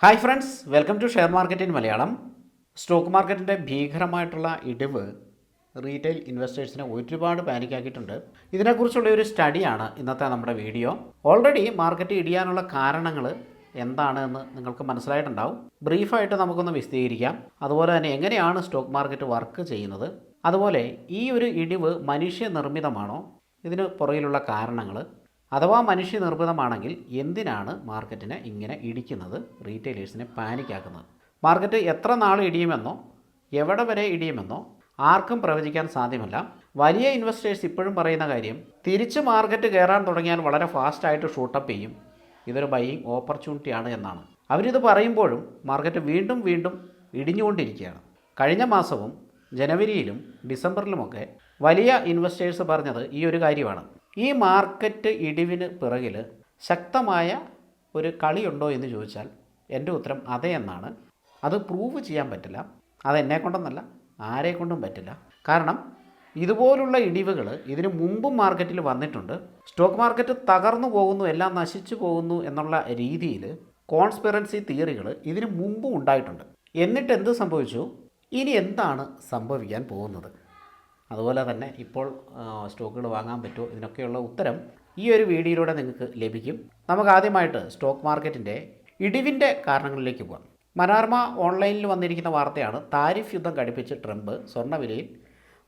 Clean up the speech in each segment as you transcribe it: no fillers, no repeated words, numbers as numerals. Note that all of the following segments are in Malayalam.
Hi friends, welcome to share market in Malayalam. Stock മാർക്കറ്റിൻ്റെ ഭീകരമായിട്ടുള്ള ഇടിവ് റീറ്റെയിൽ ഇൻവെസ്റ്റേഴ്സിനെ ഒരുപാട് പാനിക്കാക്കിയിട്ടുണ്ട്. ഇതിനെക്കുറിച്ചുള്ള ഒരു സ്റ്റഡിയാണ് ഇന്നത്തെ നമ്മുടെ വീഡിയോ. ഓൾറെഡി മാർക്കറ്റ് ഇടിയാനുള്ള കാരണങ്ങൾ എന്താണ് എന്ന് നിങ്ങൾക്ക് മനസ്സിലായിട്ടുണ്ടാവും. ബ്രീഫായിട്ട് നമുക്കൊന്ന് വിശദീകരിക്കാം. അതുപോലെ തന്നെ എങ്ങനെയാണ് സ്റ്റോക്ക് മാർക്കറ്റ് വർക്ക് ചെയ്യുന്നത്, അതുപോലെ ഈ ഒരു ഇടിവ് മനുഷ്യനിർമ്മിതമാണോ, ഇതിന് പുറകിലുള്ള കാരണങ്ങൾ, അഥവാ മനുഷ്യനിർമ്മിതമാണെങ്കിൽ എന്തിനാണ് മാർക്കറ്റിനെ ഇങ്ങനെ ഇടിക്കുന്നത്, റീറ്റെയിലേഴ്സിനെ പാനിക്കാക്കുന്നത്. മാർക്കറ്റ് എത്ര നാൾ ഇടിയുമെന്നോ എവിടെ വരെ ഇടിയുമെന്നോ ആർക്കും പ്രവചിക്കാൻ സാധ്യമല്ല. വലിയ ഇൻവെസ്റ്റേഴ്സ് ഇപ്പോഴും പറയുന്ന കാര്യം, തിരിച്ച് മാർക്കറ്റ് കയറാൻ തുടങ്ങിയാൽ വളരെ ഫാസ്റ്റായിട്ട് ഷൂട്ടപ്പ് ചെയ്യും, ഇതൊരു ബൈയിങ് ഓപ്പർച്യൂണിറ്റിയാണ് എന്നാണ്. അവരിത് പറയുമ്പോഴും മാർക്കറ്റ് വീണ്ടും വീണ്ടും ഇടിഞ്ഞുകൊണ്ടിരിക്കുകയാണ്. കഴിഞ്ഞ മാസവും ജനുവരിയിലും ഡിസംബറിലുമൊക്കെ വലിയ ഇൻവെസ്റ്റേഴ്സ് പറഞ്ഞത് ഈ ഒരു കാര്യമാണ്. ഈ മാർക്കറ്റ് ഇടിവിന് പിറകിൽ ശക്തമായ ഒരു കളിയുണ്ടോ എന്ന് ചോദിച്ചാൽ എൻ്റെ ഉത്തരം അതെ എന്നാണ്. അത് പ്രൂവ് ചെയ്യാൻ പറ്റില്ല, അതെന്നെ കൊണ്ടൊന്നല്ല, ആരെ കൊണ്ടും പറ്റില്ല. കാരണം ഇതുപോലുള്ള ഇടിവുകൾ ഇതിനു മുമ്പും മാർക്കറ്റിൽ വന്നിട്ടുണ്ട്. സ്റ്റോക്ക് മാർക്കറ്റ് തകർന്നു പോകുന്നു, എല്ലാം നശിച്ചു പോകുന്നു എന്നുള്ള രീതിയിൽ കോൺസ്പിറൻസി തിയറികൾ ഇതിനു മുമ്പും ഉണ്ടായിട്ടുണ്ട്. എന്നിട്ട് എന്ത് സംഭവിച്ചു, ഇനി എന്താണ് സംഭവിക്കാൻ പോകുന്നത്, അതുപോലെ തന്നെ ഇപ്പോൾ സ്റ്റോക്കുകൾ വാങ്ങാൻ പറ്റുമോ, ഇതിനൊക്കെയുള്ള ഉത്തരം ഈ ഒരു വീഡിയോയിലൂടെ നിങ്ങൾക്ക് ലഭിക്കും. നമുക്ക് ആദ്യമായിട്ട് സ്റ്റോക്ക് മാർക്കറ്റിൻ്റെ ഇടിവിൻ്റെ കാരണങ്ങളിലേക്ക് പോകാം. മനോരമ ഓൺലൈനിൽ വന്നിരിക്കുന്ന വാർത്തയാണ്, താരിഫ് യുദ്ധം ഘടിപ്പിച്ച് ട്രംപ്, സ്വർണ്ണവിലയിൽ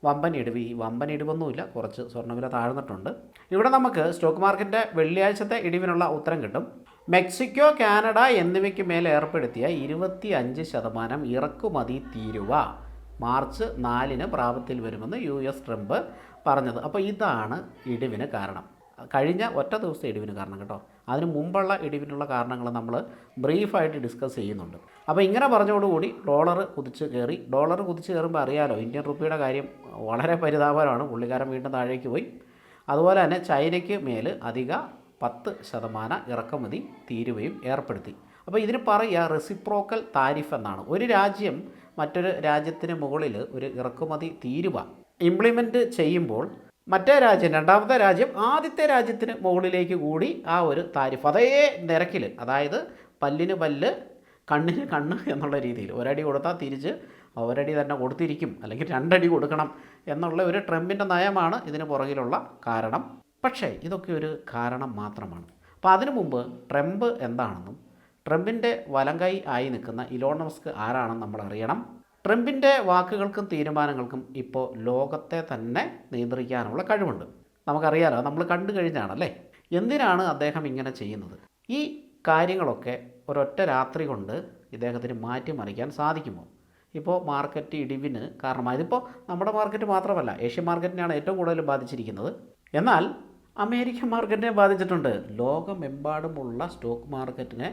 വമ്പൻ ഇടിവ്. ഈ വമ്പൻ ഇടിവൊന്നുമില്ല, കുറച്ച് സ്വർണ്ണവില താഴ്ന്നിട്ടുണ്ട്. ഇവിടെ നമുക്ക് സ്റ്റോക്ക് മാർക്കറ്റിൻ്റെ വെള്ളിയാഴ്ചത്തെ ഇടിവിനുള്ള ഉത്തരം കിട്ടും. മെക്സിക്കോ, കാനഡ എന്നിവയ്ക്ക് മേൽ ഏർപ്പെടുത്തിയ 25% ഇറക്കുമതി തീരുവ മാർച്ച് 4 പ്രാബല്യത്തിൽ വരുമെന്ന് US ട്രംപ് പറഞ്ഞത്. അപ്പോൾ ഇതാണ് ഇടിവിന് കാരണം, കഴിഞ്ഞ ഒറ്റ ദിവസത്തെ ഇടിവിന് കാരണം കേട്ടോ. അതിന് മുമ്പുള്ള ഇടിവിനുള്ള കാരണങ്ങൾ നമ്മൾ ബ്രീഫായിട്ട് ഡിസ്കസ് ചെയ്യുന്നുണ്ട്. അപ്പോൾ ഇങ്ങനെ പറഞ്ഞതോടുകൂടി ഡോളർ കുതിച്ച് കയറി. ഡോളർ കുതിച്ച് കയറുമ്പോൾ അറിയാലോ, ഇന്ത്യൻ റുപ്പിയുടെ കാര്യം വളരെ പരിതാപകരമാണ്. പുള്ളിക്കാരൻ വീണ്ടും താഴേക്ക് പോയി. അതുപോലെ തന്നെ ചൈനയ്ക്ക് മേൽ അധിക 10% ഇറക്കുമതി തീരുവയും ഏർപ്പെടുത്തി. അപ്പോൾ ഇതിന് പറയുക റെസിപ്രോക്കൽ താരിഫ് എന്നാണ്. ഒരു രാജ്യം മറ്റൊരു രാജ്യത്തിന് മുകളിൽ ഒരു ഇറക്കുമതി തീരുവ ഇംപ്ലിമെൻറ്റ് ചെയ്യുമ്പോൾ മറ്റേ രാജ്യം, രണ്ടാമത്തെ രാജ്യം ആദ്യത്തെ രാജ്യത്തിന് മുകളിലേക്ക് കൂടി ആ ഒരു താരിഫ് അതേ നിരക്കിൽ, അതായത് പല്ലിന് പല്ല് കണ്ണിന് കണ്ണ് എന്നുള്ള രീതിയിൽ ഒരടി കൊടുത്താൽ തിരിച്ച് ഒരടി തന്നെ കൊടുത്തിരിക്കും, അല്ലെങ്കിൽ 2 അടി കൊടുക്കണം എന്നുള്ള ഒരു ട്രംപിൻ്റെ നയമാണ് ഇതിന് പുറകിലുള്ള കാരണം. പക്ഷേ ഇതൊക്കെ ഒരു കാരണം മാത്രമാണ്. അപ്പോൾ അതിനു മുമ്പ് ട്രംപ് എന്താണെന്നും ട്രംപിൻ്റെ വലങ്കൈ ആയി നിൽക്കുന്ന ഇലോൺ മസ്ക് ആരാണെന്ന് നമ്മൾ അറിയണം. ട്രംപിൻ്റെ വാക്കുകൾക്കും തീരുമാനങ്ങൾക്കും ഇപ്പോൾ ലോകത്തെ തന്നെ നിയന്ത്രിക്കാനുള്ള കഴിവുണ്ട്. നമുക്കറിയാലോ, നമ്മൾ കണ്ടു കഴിഞ്ഞാണല്ലേ. എന്തിനാണ് അദ്ദേഹം ഇങ്ങനെ ചെയ്യുന്നത്? ഈ കാര്യങ്ങളൊക്കെ ഒരൊറ്റ രാത്രി കൊണ്ട് ഇദ്ദേഹത്തിന് മാറ്റിമറിക്കാൻ സാധിക്കുമോ? ഇപ്പോൾ മാർക്കറ്റ് ഇടിവിന് കാരണമായത് ഇപ്പോൾ നമ്മുടെ മാർക്കറ്റ് മാത്രമല്ല, ഏഷ്യൻ മാർക്കറ്റിനെയാണ് ഏറ്റവും കൂടുതൽ ബാധിച്ചിരിക്കുന്നത്. എന്നാൽ അമേരിക്കൻ മാർക്കറ്റിനെ ബാധിച്ചിട്ടുണ്ട്. ലോകമെമ്പാടുമുള്ള സ്റ്റോക്ക് മാർക്കറ്റിനെ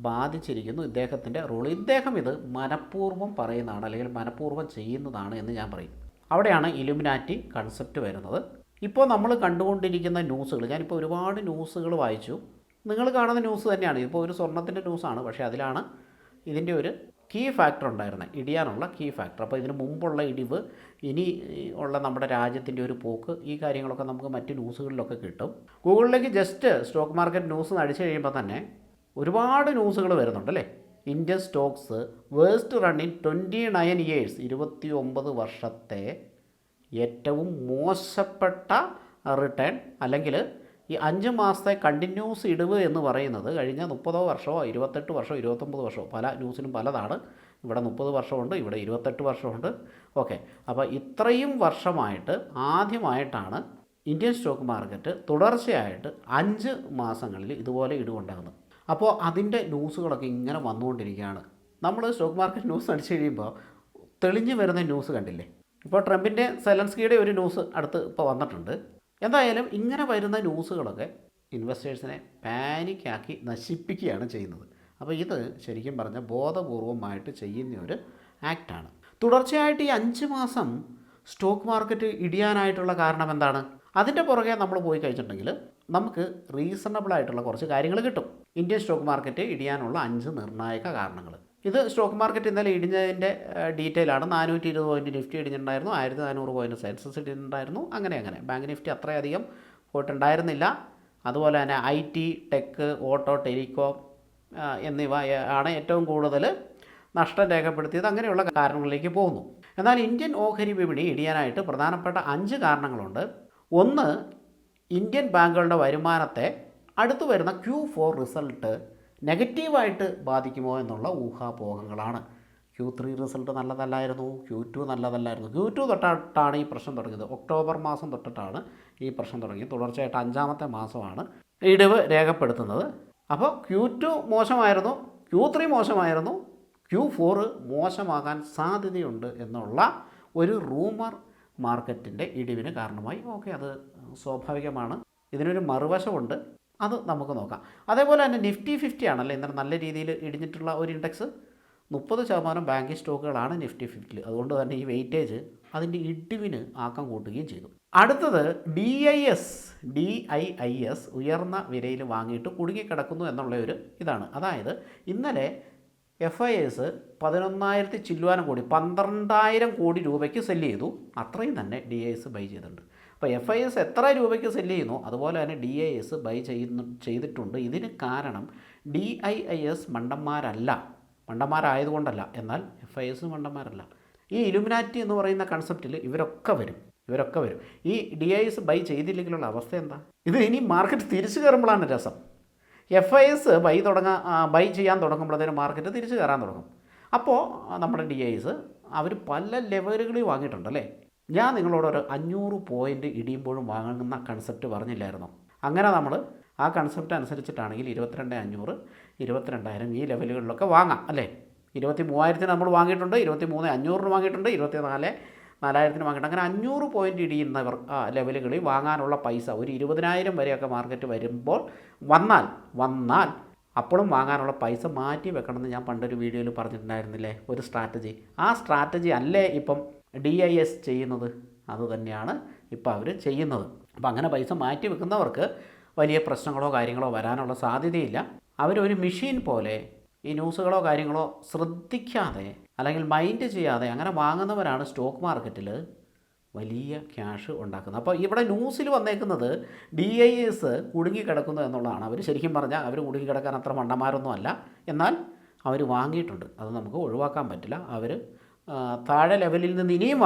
ബാധിച്ചിരിക്കുന്നു ഇദ്ദേഹത്തിൻ്റെ റൂൾ. ഇദ്ദേഹം ഇത് മനഃപൂർവ്വം പറയുന്നതാണ്, അല്ലെങ്കിൽ മനഃപൂർവ്വം ചെയ്യുന്നതാണ് എന്ന് ഞാൻ പറയും. അവിടെയാണ് ഇലുമിനാറ്റി കൺസെപ്റ്റ് വരുന്നത്. ഇപ്പോൾ നമ്മൾ കണ്ടുകൊണ്ടിരിക്കുന്ന ന്യൂസുകൾ, ഞാനിപ്പോൾ ഒരുപാട് ന്യൂസുകൾ വായിച്ചു. നിങ്ങൾ കാണുന്ന ന്യൂസ് തന്നെയാണ്. ഇപ്പോൾ ഒരു സ്വർണ്ണത്തിൻ്റെ ന്യൂസാണ്, പക്ഷേ അതിലാണ് ഇതിൻ്റെ ഒരു കീ ഫാക്ടർ ഉണ്ടായിരുന്നത്, ഇടിയാനുള്ള കീ ഫാക്ടർ. അപ്പോൾ ഇതിന് മുമ്പുള്ള ഇടിവ്, ഇനി ഉള്ള നമ്മുടെ രാജ്യത്തിൻ്റെ ഒരു പോക്ക്, ഈ കാര്യങ്ങളൊക്കെ നമുക്ക് മറ്റ് ന്യൂസുകളിലൊക്കെ കിട്ടും. ഗൂഗിളിലേക്ക് ജസ്റ്റ് സ്റ്റോക്ക് മാർക്കറ്റ് ന്യൂസ് അടിച്ചു കഴിയുമ്പോൾ തന്നെ ഒരുപാട് ന്യൂസുകൾ വരുന്നുണ്ട് അല്ലേ. Indian stocks worst run in 29 years, 29 വർഷത്തെ ഏറ്റവും മോശപ്പെട്ട റിട്ടേൺ, അല്ലെങ്കിൽ ഈ 5 മാസത്തെ കണ്ടിന്യൂസ് ഇടിവ് എന്ന് പറയുന്നത് കഴിഞ്ഞ 30 വർഷമോ 28 വർഷമോ 29 വർഷമോ, പല ന്യൂസിനും പലതാണ്. ഇവിടെ 30 വർഷമുണ്ട്, ഇവിടെ 28 വർഷമുണ്ട്. ഓക്കെ, അപ്പോൾ ഇത്രയും വർഷമായിട്ട് ആദ്യമായിട്ടാണ് ഇന്ത്യൻ സ്റ്റോക്ക് മാർക്കറ്റ് തുടർച്ചയായിട്ട് 5 മാസങ്ങളിൽ ഇതുപോലെ ഇടിവുണ്ടാകുന്നത്. അപ്പോൾ അതിൻ്റെ ന്യൂസുകളൊക്കെ ഇങ്ങനെ വന്നുകൊണ്ടിരിക്കുകയാണ്. നമ്മൾ സ്റ്റോക്ക് മാർക്കറ്റ് ന്യൂസ് അടിച്ചു കഴിയുമ്പോൾ തെളിഞ്ഞു വരുന്ന ന്യൂസ് കണ്ടില്ലേ. ഇപ്പോൾ ട്രംപിൻ്റെ, സെലൻസ്കിയുടെ ഒരു ന്യൂസ് അടുത്ത് ഇപ്പോൾ വന്നിട്ടുണ്ട്. എന്തായാലും ഇങ്ങനെ വരുന്ന ന്യൂസുകളൊക്കെ ഇൻവെസ്റ്റേഴ്സിനെ പാനിക്കാക്കി നശിപ്പിക്കുകയാണ് ചെയ്യുന്നത്. അപ്പോൾ ഇത് ശരിക്കും പറഞ്ഞാൽ ബോധപൂർവമായിട്ട് ചെയ്യുന്ന ഒരു ആക്റ്റാണ്. തുടർച്ചയായിട്ട് ഈ 5 മാസം സ്റ്റോക്ക് മാർക്കറ്റ് ഇടിയാനായിട്ടുള്ള കാരണം എന്താണ്? അതിൻ്റെ പുറകെ നമ്മൾ പോയി കഴിച്ചിട്ടുണ്ടെങ്കിൽ നമുക്ക് റീസണബിളായിട്ടുള്ള കുറച്ച് കാര്യങ്ങൾ കിട്ടും. ഇന്ത്യൻ സ്റ്റോക്ക് മാർക്കറ്റ് ഇടിയാനുള്ള 5 നിർണായക കാരണങ്ങൾ. ഇത് സ്റ്റോക്ക് മാർക്കറ്റ് ഇന്നലെ ഇടിഞ്ഞതിൻ്റെ ഡീറ്റെയിലാണ്. 420 പോയിൻറ്റ് നിഫ്റ്റി ഇടിഞ്ഞിട്ടുണ്ടായിരുന്നു, 1400 പോയിൻറ്റ് സെൻസസ് ഇടിഞ്ഞിട്ടുണ്ടായിരുന്നു. അങ്ങനെ ബാങ്ക് നിഫ്റ്റി അത്രയധികം പോയിട്ടുണ്ടായിരുന്നില്ല. അതുപോലെ തന്നെ IT, ടെക്, ഓട്ടോ, ടെലികോം, എന്നിവ ആണ് ഏറ്റവും കൂടുതൽ നഷ്ടം രേഖപ്പെടുത്തിയത്. അങ്ങനെയുള്ള കാരണങ്ങളിലേക്ക് പോകുന്നു. എന്നാൽ ഇന്ത്യൻ ഓഹരി വിപണി ഇടിയാനായിട്ട് പ്രധാനപ്പെട്ട 5 കാരണങ്ങളുണ്ട്. ഒന്ന്, ഇന്ത്യൻ ബാങ്കുകളുടെ വരുമാനത്തെ അടുത്തു വരുന്ന Q4 റിസൾട്ട് നെഗറ്റീവായിട്ട് ബാധിക്കുമോ എന്നുള്ള ഊഹാപോഹങ്ങളാണ്. Q3 result നല്ലതല്ലായിരുന്നു, Q2 നല്ലതല്ലായിരുന്നു. Q2 തൊട്ടിട്ടാണ് ഈ പ്രശ്നം തുടങ്ങിയത്. ഒക്ടോബർ മാസം തൊട്ടിട്ടാണ് ഈ പ്രശ്നം തുടങ്ങിയത്. തുടർച്ചയായിട്ട് 5ാമത്തെ മാസമാണ് ഇടിവ് രേഖപ്പെടുത്തുന്നത്. അപ്പോൾ Q2 മോശമായിരുന്നു, Q3 മോശമായിരുന്നു, Q4 മോശമാകാൻ സാധ്യതയുണ്ട് എന്നുള്ള ഒരു റൂമർ മാർക്കറ്റിൻ്റെ ഇടിവിന് കാരണമായി. ഓക്കെ, അത് സ്വാഭാവികമാണ്. ഇതിനൊരു മറുവശമുണ്ട്, അത് നമുക്ക് നോക്കാം. അതേപോലെ തന്നെ നിഫ്റ്റി 50 ആണല്ലേ ഇന്നലെ നല്ല രീതിയിൽ ഇടിഞ്ഞിട്ടുള്ള ഒരു ഇൻഡെക്സ്. 30% banking സ്റ്റോക്കുകളാണ് Nifty 50. അതുകൊണ്ട് തന്നെ ഈ വെയിറ്റേജ് അതിൻ്റെ ഇടിവിന് ആക്കം കൂട്ടുകയും ചെയ്തു. അടുത്തത് DIIS ഉയർന്ന വിലയിൽ വാങ്ങിയിട്ട് കുടുങ്ങിക്കിടക്കുന്നു എന്നുള്ള ഒരു ഇതാണ്. അതായത് ഇന്നലെ FIS 11,000 ചില്ലുവാനം കോടി, 12,000 കോടി രൂപയ്ക്ക് സെല്ല് ചെയ്തു. അത്രയും തന്നെ DIS ബൈ ചെയ്തിട്ടുണ്ട്. അപ്പോൾ FIS എത്ര രൂപയ്ക്ക് സെല്ല് ചെയ്യുന്നു അതുപോലെ തന്നെ DIS ബൈ ചെയ്തിട്ടുണ്ട്. ഇതിന് കാരണം DIIS മണ്ടന്മാരായതുകൊണ്ടല്ല, എന്നാൽ FIS മണ്ടന്മാരല്ല. ഈ ഇലുമിനാറ്റി എന്ന് പറയുന്ന കൺസെപ്റ്റിൽ ഇവരൊക്കെ വരും. ഈ DIS ബൈ ചെയ്തില്ലെങ്കിലുള്ള അവസ്ഥ എന്താ? ഇത് ഇനി മാർക്കറ്റ് തിരിച്ചു കയറുമ്പോഴാണ് രസം. FIS ബൈ ചെയ്യാൻ തുടങ്ങുമ്പോഴത്തേനും മാർക്കറ്റ് തിരിച്ചു കയറാൻ തുടങ്ങും. അപ്പോൾ നമ്മുടെ DIS അവർ പല ലെവലുകളിൽ വാങ്ങിയിട്ടുണ്ടല്ലേ. ഞാൻ നിങ്ങളോട് ഒരു 500 പോയിൻ്റ് ഇടിയുമ്പോഴും വാങ്ങുന്ന കൺസെപ്റ്റ് പറഞ്ഞില്ലായിരുന്നോ? അങ്ങനെ നമ്മൾ ആ കൺസെപ്റ്റ് അനുസരിച്ചിട്ടാണെങ്കിൽ 22,500, 22,000 ഈ ലെവലുകളിലൊക്കെ വാങ്ങാം അല്ലേ. 23,000 നമ്മൾ വാങ്ങിയിട്ടുണ്ട്, 23,500 വാങ്ങിയിട്ടുണ്ട്, 24,000 വാങ്ങിയിട്ടുണ്ട്. അങ്ങനെ 500 പോയിൻ്റ് ഇടിയുന്നവർ ആ ലെവലുകളിൽ വാങ്ങാനുള്ള പൈസ ഒരു 20,000 വരെയൊക്കെ മാർക്കറ്റ് വരുമ്പോൾ വന്നാൽ അപ്പോഴും വാങ്ങാനുള്ള പൈസ മാറ്റി വെക്കണമെന്ന് ഞാൻ പണ്ടൊരു വീഡിയോയിൽ പറഞ്ഞിട്ടുണ്ടായിരുന്നില്ലേ, ഒരു സ്ട്രാറ്റജി. ആ സ്ട്രാറ്റജി അല്ലേ ഇപ്പം DIS ചെയ്യുന്നത്? അത് തന്നെയാണ് ഇപ്പോൾ അവർ ചെയ്യുന്നത്. അപ്പോൾ അങ്ങനെ പൈസ മാറ്റി വെക്കുന്നവർക്ക് വലിയ പ്രശ്നങ്ങളോ കാര്യങ്ങളോ വരാനുള്ള സാധ്യതയില്ല. അവരൊരു മെഷീൻ പോലെ ഈ ന്യൂസുകളോ കാര്യങ്ങളോ ശ്രദ്ധിക്കാതെ അല്ലെങ്കിൽ മൈൻഡ് ചെയ്യാതെ അങ്ങനെ വാങ്ങുന്നവരാണ് സ്റ്റോക്ക് മാർക്കറ്റിൽ വലിയ ക്യാഷ് ഉണ്ടാക്കുന്നത്. അപ്പോൾ ഇവിടെ ന്യൂസിൽ വന്നേക്കുന്നത് DIS കുടുങ്ങിക്കിടക്കുന്നു എന്നുള്ളതാണ്. അവർ ശരിക്കും പറഞ്ഞാൽ അവർ കുടുങ്ങിക്കിടക്കാൻ അത്ര മണ്ടന്മാരൊന്നും അല്ല, എന്നാൽ അവർ വാങ്ങിയിട്ടുണ്ട്. അത് നമുക്ക് ഒഴിവാക്കാൻ പറ്റില്ല. അവർ താഴെ ലെവലിൽ നിന്ന് ഇനിയും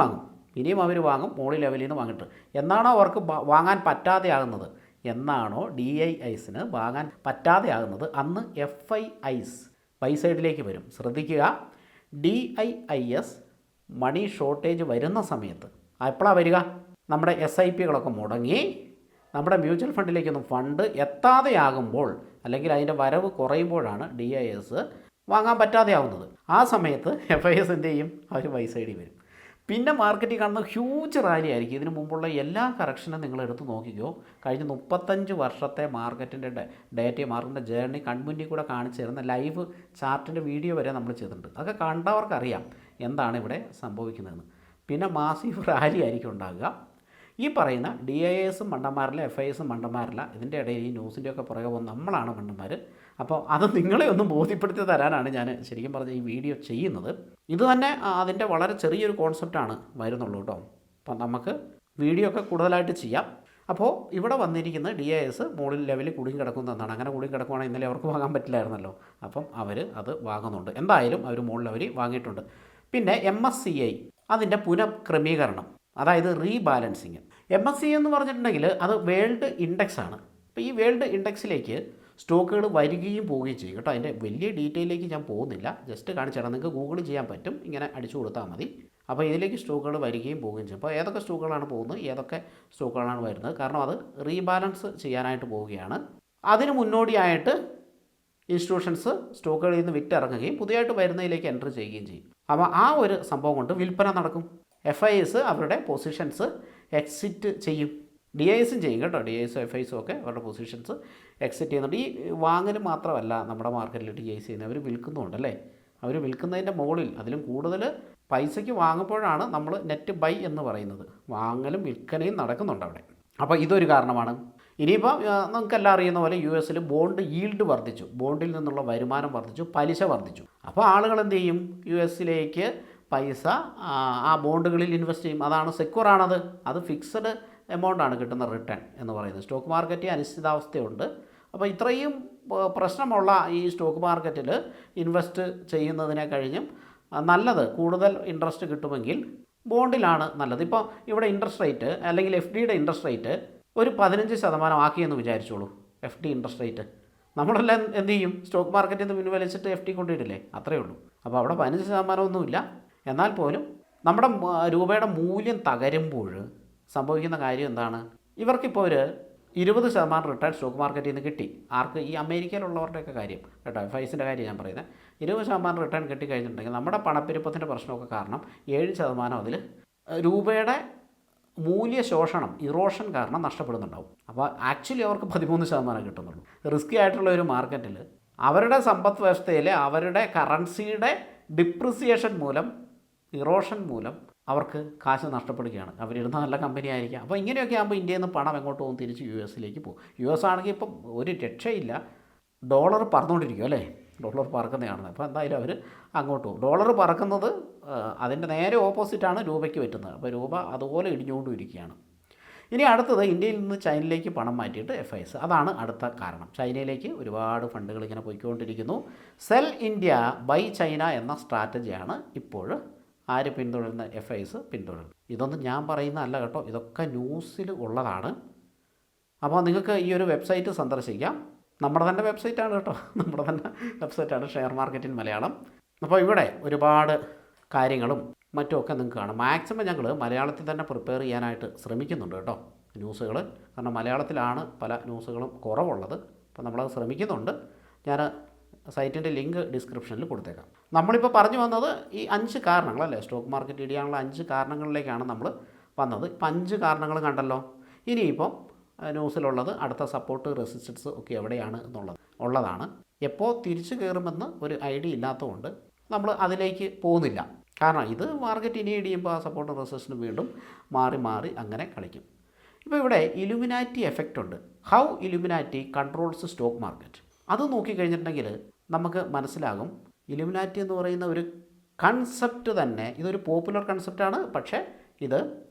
അവർ വാങ്ങും, മുകളിൽ ലെവലിൽ നിന്ന് വാങ്ങിയിട്ട്. എന്നാണോ അവർക്ക് വാങ്ങാൻ പറ്റാതെ ആകുന്നത്, എന്നാണോ DISന് വാങ്ങാൻ പറ്റാതെ ആകുന്നത്, അന്ന് FIS ബൈ സൈഡിലേക്ക് വരും. ശ്രദ്ധിക്കുക, DIS മണി ഷോർട്ടേജ് വരുന്ന സമയത്ത് എപ്പോഴാണ് വരിക? നമ്മുടെ SIPകളൊക്കെ മുടങ്ങി നമ്മുടെ മ്യൂച്വൽ ഫണ്ടിലേക്കൊന്നും ഫണ്ട് എത്താതെയാകുമ്പോൾ അല്ലെങ്കിൽ അതിൻ്റെ വരവ് കുറയുമ്പോഴാണ് DIS വാങ്ങാൻ പറ്റാതെ ആവുന്നത്. ആ സമയത്ത് FIS എന്ത് ചെയ്യും? അവർ ബൈ സൈഡിൽ വരും. പിന്നെ മാർക്കറ്റിൽ കാണുന്ന ഹ്യൂജ് റാലി ആയിരിക്കും. ഇതിനു മുമ്പുള്ള എല്ലാ കറക്ഷനും നിങ്ങൾ എടുത്ത് നോക്കിക്കോ. കഴിഞ്ഞ 35 വർഷത്തെ മാർക്കറ്റിൻ്റെ മാർക്കറ്റിൻ്റെ ജേർണി കൺമുന്നിൽ കൂടെ കാണിച്ചു തരുന്ന ലൈവ് ചാർട്ടിൻ്റെ വീഡിയോ വരെ നമ്മൾ ചെയ്തിട്ടുണ്ട്. അതൊക്കെ കണ്ടവർക്കറിയാം എന്താണ് ഇവിടെ സംഭവിക്കുന്നതെന്ന്. പിന്നെ മാസീവ് റാലി ആയിരിക്കും ഉണ്ടാകുക. ഈ പറയുന്ന DIS മണ്ടന്മാരല്ല, FIS മണ്ടന്മാരല്ല. ഇതിൻ്റെ ഇടയിൽ ഈ ന്യൂസിൻ്റെയൊക്കെ പുറകെ പോകുന്ന നമ്മളാണ് മണ്ടന്മാർ. അപ്പോൾ അത് നിങ്ങളെ ഒന്ന് ബോധ്യപ്പെടുത്തി തരാനാണ് ഞാൻ ശരിക്കും പറഞ്ഞ ഈ വീഡിയോ ചെയ്യുന്നത്. ഇത് തന്നെ അതിൻ്റെ വളരെ ചെറിയൊരു കോൺസെപ്റ്റാണ് വരുന്നുള്ളൂ കേട്ടോ. അപ്പം നമുക്ക് വീഡിയോ ഒക്കെ കൂടുതലായിട്ട് ചെയ്യാം. അപ്പോൾ ഇവിടെ വന്നിരിക്കുന്ന DIS മുകളിൽ ലെവലിൽ കുടുങ്ങി കിടക്കുന്നതാണ്. അങ്ങനെ കുടുങ്ങി കിടക്കുവാണെങ്കിൽ ഇന്നലെ അവർക്ക് വാങ്ങാൻ പറ്റില്ലായിരുന്നല്ലോ. അപ്പം അവർ അത് വാങ്ങുന്നുണ്ട്. എന്തായാലും അവർ മുകളിൽ അവർ വാങ്ങിയിട്ടുണ്ട്. പിന്നെ MSCI അതിൻ്റെ പുനഃക്രമീകരണം, അതായത് റീബാലൻസിങ്. MSCI എന്ന് പറഞ്ഞിട്ടുണ്ടെങ്കിൽ അത് വേൾഡ് ഇൻഡെക്സ് ആണ്. അപ്പോൾ ഈ വേൾഡ് ഇൻഡെക്സിലേക്ക് സ്റ്റോക്കുകൾ വരികയും പോവുകയും ചെയ്യും കേട്ടോ. അതിൻ്റെ വലിയ ഡീറ്റെയിലേക്ക് ഞാൻ പോകുന്നില്ല, ജസ്റ്റ് കാണിച്ചു തരാം. നിങ്ങൾക്ക് ഗൂഗിൾ ചെയ്യാൻ പറ്റും, ഇങ്ങനെ അടിച്ചു കൊടുത്താൽ മതി. അപ്പോൾ ഇതിലേക്ക് സ്റ്റോക്കുകൾ വരികയും പോവുകയും ചെയ്യും. അപ്പോൾ ഏതൊക്കെ സ്റ്റോക്കുകളാണ് പോകുന്നത്, ഏതൊക്കെ സ്റ്റോക്കുകളാണ് വരുന്നത്, കാരണം അത് റീബാലൻസ് ചെയ്യാനായിട്ട് പോവുകയാണ്. അതിന് മുന്നോടിയായിട്ട് ഇൻസ്റ്റിറ്റ്യൂഷൻസ് സ്റ്റോക്കുകളിൽ നിന്ന് വിറ്റിറങ്ങുകയും പുതിയതായിട്ട് വരുന്നതിലേക്ക് എൻട്രി ചെയ്യുകയും ചെയ്യും. അപ്പോൾ ആ ഒരു സംഭവം കൊണ്ട് വിൽപ്പന നടക്കും. FIS അവരുടെ പൊസിഷൻസ് എക്സിറ്റ് ചെയ്യും, DISും ചെയ്യും കേട്ടോ. DISും FISും ഒക്കെ അവരുടെ പൊസിഷൻസ് എക്സിറ്റ് ചെയ്യുന്നുണ്ട്. ഈ വാങ്ങൽ മാത്രമല്ല നമ്മുടെ മാർക്കറ്റിൽ DIS ചെയ്യുന്നത്, അവർ വിൽക്കുന്നുണ്ടല്ലേ. അവർ വിൽക്കുന്നതിൻ്റെ മുകളിൽ അതിലും കൂടുതൽ പൈസയ്ക്ക് വാങ്ങുമ്പോഴാണ് നമ്മൾ നെറ്റ് ബൈ എന്ന് പറയുന്നത്. വാങ്ങലും വിൽക്കനയും നടക്കുന്നുണ്ട് അവിടെ. അപ്പോൾ ഇതൊരു കാരണമാണ്. ഇനിയിപ്പോൾ നമുക്കെല്ലാം അറിയുന്ന പോലെ US ബോണ്ട് ഈൽഡ് വർദ്ധിച്ചു, ബോണ്ടിൽ നിന്നുള്ള വരുമാനം വർദ്ധിച്ചു, പലിശ വർദ്ധിച്ചു. അപ്പോൾ ആളുകൾ എന്ത് ചെയ്യും? US പൈസ ആ ബോണ്ടുകളിൽ ഇൻവെസ്റ്റ് ചെയ്യും. അതാണ് സെക്യൂർ അത് ഫിക്സഡ് എമൗണ്ടാണ് കിട്ടുന്ന റിട്ടേൺ എന്ന് പറയുന്നത്. സ്റ്റോക്ക് മാർക്കറ്റ് അനിശ്ചിതാവസ്ഥയുണ്ട്, അപ്പോൾ ഇത്രയും പ്രശ്നമുള്ള ഈ സ്റ്റോക്ക് മാർക്കറ്റിൽ ഇൻവെസ്റ്റ് ചെയ്യുന്നതിനെ കഴിഞ്ഞും നല്ലത് കൂടുതൽ ഇൻട്രസ്റ്റ് കിട്ടുമെങ്കിൽ ബോണ്ടിലാണ് നല്ലത്. ഇപ്പോൾ ഇവിടെ ഇൻട്രസ്റ്റ് റേറ്റ് അല്ലെങ്കിൽ എഫ് ഡിയുടെ ഇൻട്രസ്റ്റ് റേറ്റ് ഒരു 15% ആക്കിയെന്ന് വിചാരിച്ചോളൂ. എഫ് ഡി ഇൻട്രസ്റ്റ് റേറ്റ് നമ്മളെല്ലാം എന്ത് ചെയ്യും? സ്റ്റോക്ക് മാർക്കറ്റിൽ നിന്ന് പിൻവലിച്ചിട്ട് എഫ് ഡി കൊണ്ടിട്ടില്ലേ? അത്രയേ ഉള്ളൂ. അപ്പോൾ അവിടെ 15% ഒന്നുമില്ല. എന്നാൽ പോലും നമ്മുടെ രൂപയുടെ മൂല്യം തകരുമ്പോൾ സംഭവിക്കുന്ന കാര്യം എന്താണ്? ഇവർക്കിപ്പോൾ ഒരു 20% റിട്ടേൺ സ്റ്റോക്ക് മാർക്കറ്റിൽ നിന്ന് കിട്ടി. ആർക്ക്? ഈ അമേരിക്കയിലുള്ളവരുടെയൊക്കെ കാര്യം കേട്ടോ, FISൻ്റെ കാര്യം ഞാൻ പറയുന്നത്. 20% റിട്ടേൺ കിട്ടിക്കഴിഞ്ഞിട്ടുണ്ടെങ്കിൽ നമ്മുടെ പണപ്പെരുപ്പത്തിൻ്റെ പ്രശ്നമൊക്കെ കാരണം 7% അതിൽ രൂപയുടെ മൂല്യശോഷണം, ഇറോഷൻ കാരണം നഷ്ടപ്പെടുന്നുണ്ടാവും. അപ്പോൾ ആക്ച്വലി അവർക്ക് 13% കിട്ടുന്നുള്ളൂ. റിസ്കി ആയിട്ടുള്ള ഒരു മാർക്കറ്റിൽ അവരുടെ സമ്പദ് വ്യവസ്ഥയിൽ അവരുടെ കറൻസിയുടെ ഡിപ്രിസിയേഷൻ മൂലം, ഇറോഷൻ മൂലം അവർക്ക് കാശ് നഷ്ടപ്പെടുകയാണ്. അവരിടുന്ന നല്ല കമ്പനി ആയിരിക്കാം. അപ്പോൾ ഇങ്ങനെയൊക്കെ ആകുമ്പോൾ ഇന്ത്യയിൽ നിന്ന് പണം എങ്ങോട്ട് പോകും? തിരിച്ച് US പോകും. US ആണെങ്കിൽ ഇപ്പം ഒരു രക്ഷയില്ല, ഡോളർ പറന്നുകൊണ്ടിരിക്കും അല്ലേ? ഡോളർ പറക്കുന്നതാണ്. അപ്പോൾ എന്തായാലും അവർ അങ്ങോട്ട് പോകും. ഡോളർ പറക്കുന്നത് അതിൻ്റെ നേരെ ഓപ്പോസിറ്റാണ് രൂപയ്ക്ക് പറ്റുന്നത്. അപ്പോൾ രൂപ അതുപോലെ ഇടിഞ്ഞുകൊണ്ടും ഇരിക്കുകയാണ്. ഇനി അടുത്തത് ഇന്ത്യയിൽ നിന്ന് ചൈനയിലേക്ക് പണം മാറ്റിയിട്ട് FIS. അതാണ് അടുത്ത കാരണം. ചൈനയിലേക്ക് ഒരുപാട് ഫണ്ടുകൾ ഇങ്ങനെ പോയിക്കൊണ്ടിരിക്കുന്നു. സെൽ ഇന്ത്യ ബൈ ചൈന എന്ന സ്ട്രാറ്റജിയാണ് ഇപ്പോൾ ആര് പിന്തുടരുന്ന? FIS പിന്തുടരുന്നു. ഇതൊന്നും ഞാൻ പറയുന്നതല്ല കേട്ടോ, ഇതൊക്കെ ന്യൂസിൽ ഉള്ളതാണ്. അപ്പോൾ നിങ്ങൾക്ക് ഈ ഒരു വെബ്സൈറ്റ് സന്ദർശിക്കാം. നമ്മുടെ തന്നെ വെബ്സൈറ്റാണ് കേട്ടോ, നമ്മുടെ തന്നെ വെബ്സൈറ്റാണ് ഷെയർ മാർക്കറ്റ് ഇൻ മലയാളം. അപ്പോൾ ഇവിടെ ഒരുപാട് കാര്യങ്ങളും മറ്റുമൊക്കെ നിങ്ങൾക്ക് കാണാം. മാക്സിമം ഞങ്ങൾ മലയാളത്തിൽ തന്നെ പ്രിപ്പയർ ചെയ്യാനായിട്ട് ശ്രമിക്കുന്നുണ്ട് കേട്ടോ ന്യൂസുകൾ. കാരണം മലയാളത്തിലാണ് പല ന്യൂസുകളും കുറവുള്ളത്. അപ്പോൾ നമ്മളത് ശ്രമിക്കുന്നുണ്ട്. ഞാൻ സൈറ്റിൻ്റെ ലിങ്ക് ഡിസ്ക്രിപ്ഷനിൽ കൊടുത്തേക്കാം. നമ്മളിപ്പോൾ പറഞ്ഞു വന്നത് ഈ 5 കാരണങ്ങളല്ലേ, സ്റ്റോക്ക് മാർക്കറ്റ് ഇടിയാനുള്ള 5 കാരണങ്ങളിലേക്കാണ് നമ്മൾ വന്നത്. ഇപ്പം 5 കാരണങ്ങൾ കണ്ടല്ലോ. ഇനിയിപ്പം ന്യൂസിലുള്ളത് അടുത്ത സപ്പോർട്ട്, റെസിസ്റ്റൻസ് ഒക്കെ എവിടെയാണ് ഉള്ളതാണ്. എപ്പോൾ തിരിച്ചു കയറുമെന്ന് ഒരു ഐഡിയ ഇല്ലാത്തതുകൊണ്ട് നമ്മൾ അതിലേക്ക് പോകുന്നില്ല. കാരണം ഇത് മാർക്കറ്റ് ഇനി ഇടിയുമ്പോൾ ആ സപ്പോർട്ട് റെസിസ്റ്റൻസ് വീണ്ടും മാറി മാറി അങ്ങനെ കളിക്കും. ഇപ്പോൾ ഇവിടെ ഇലുമിനാറ്റി എഫക്റ്റ് ഉണ്ട്. How Illuminati controls stock market. അത് നോക്കിക്കഴിഞ്ഞിട്ടുണ്ടെങ്കിൽ നമുക്ക് മനസ്സിലാകും. ഇലുമിനാറ്റി എന്ന് പറയുന്ന ഒരു കൺസെപ്റ്റ് തന്നെ ഇതൊരു പോപ്പുലർ കൺസെപ്റ്റാണ്. പക്ഷേ ഇത്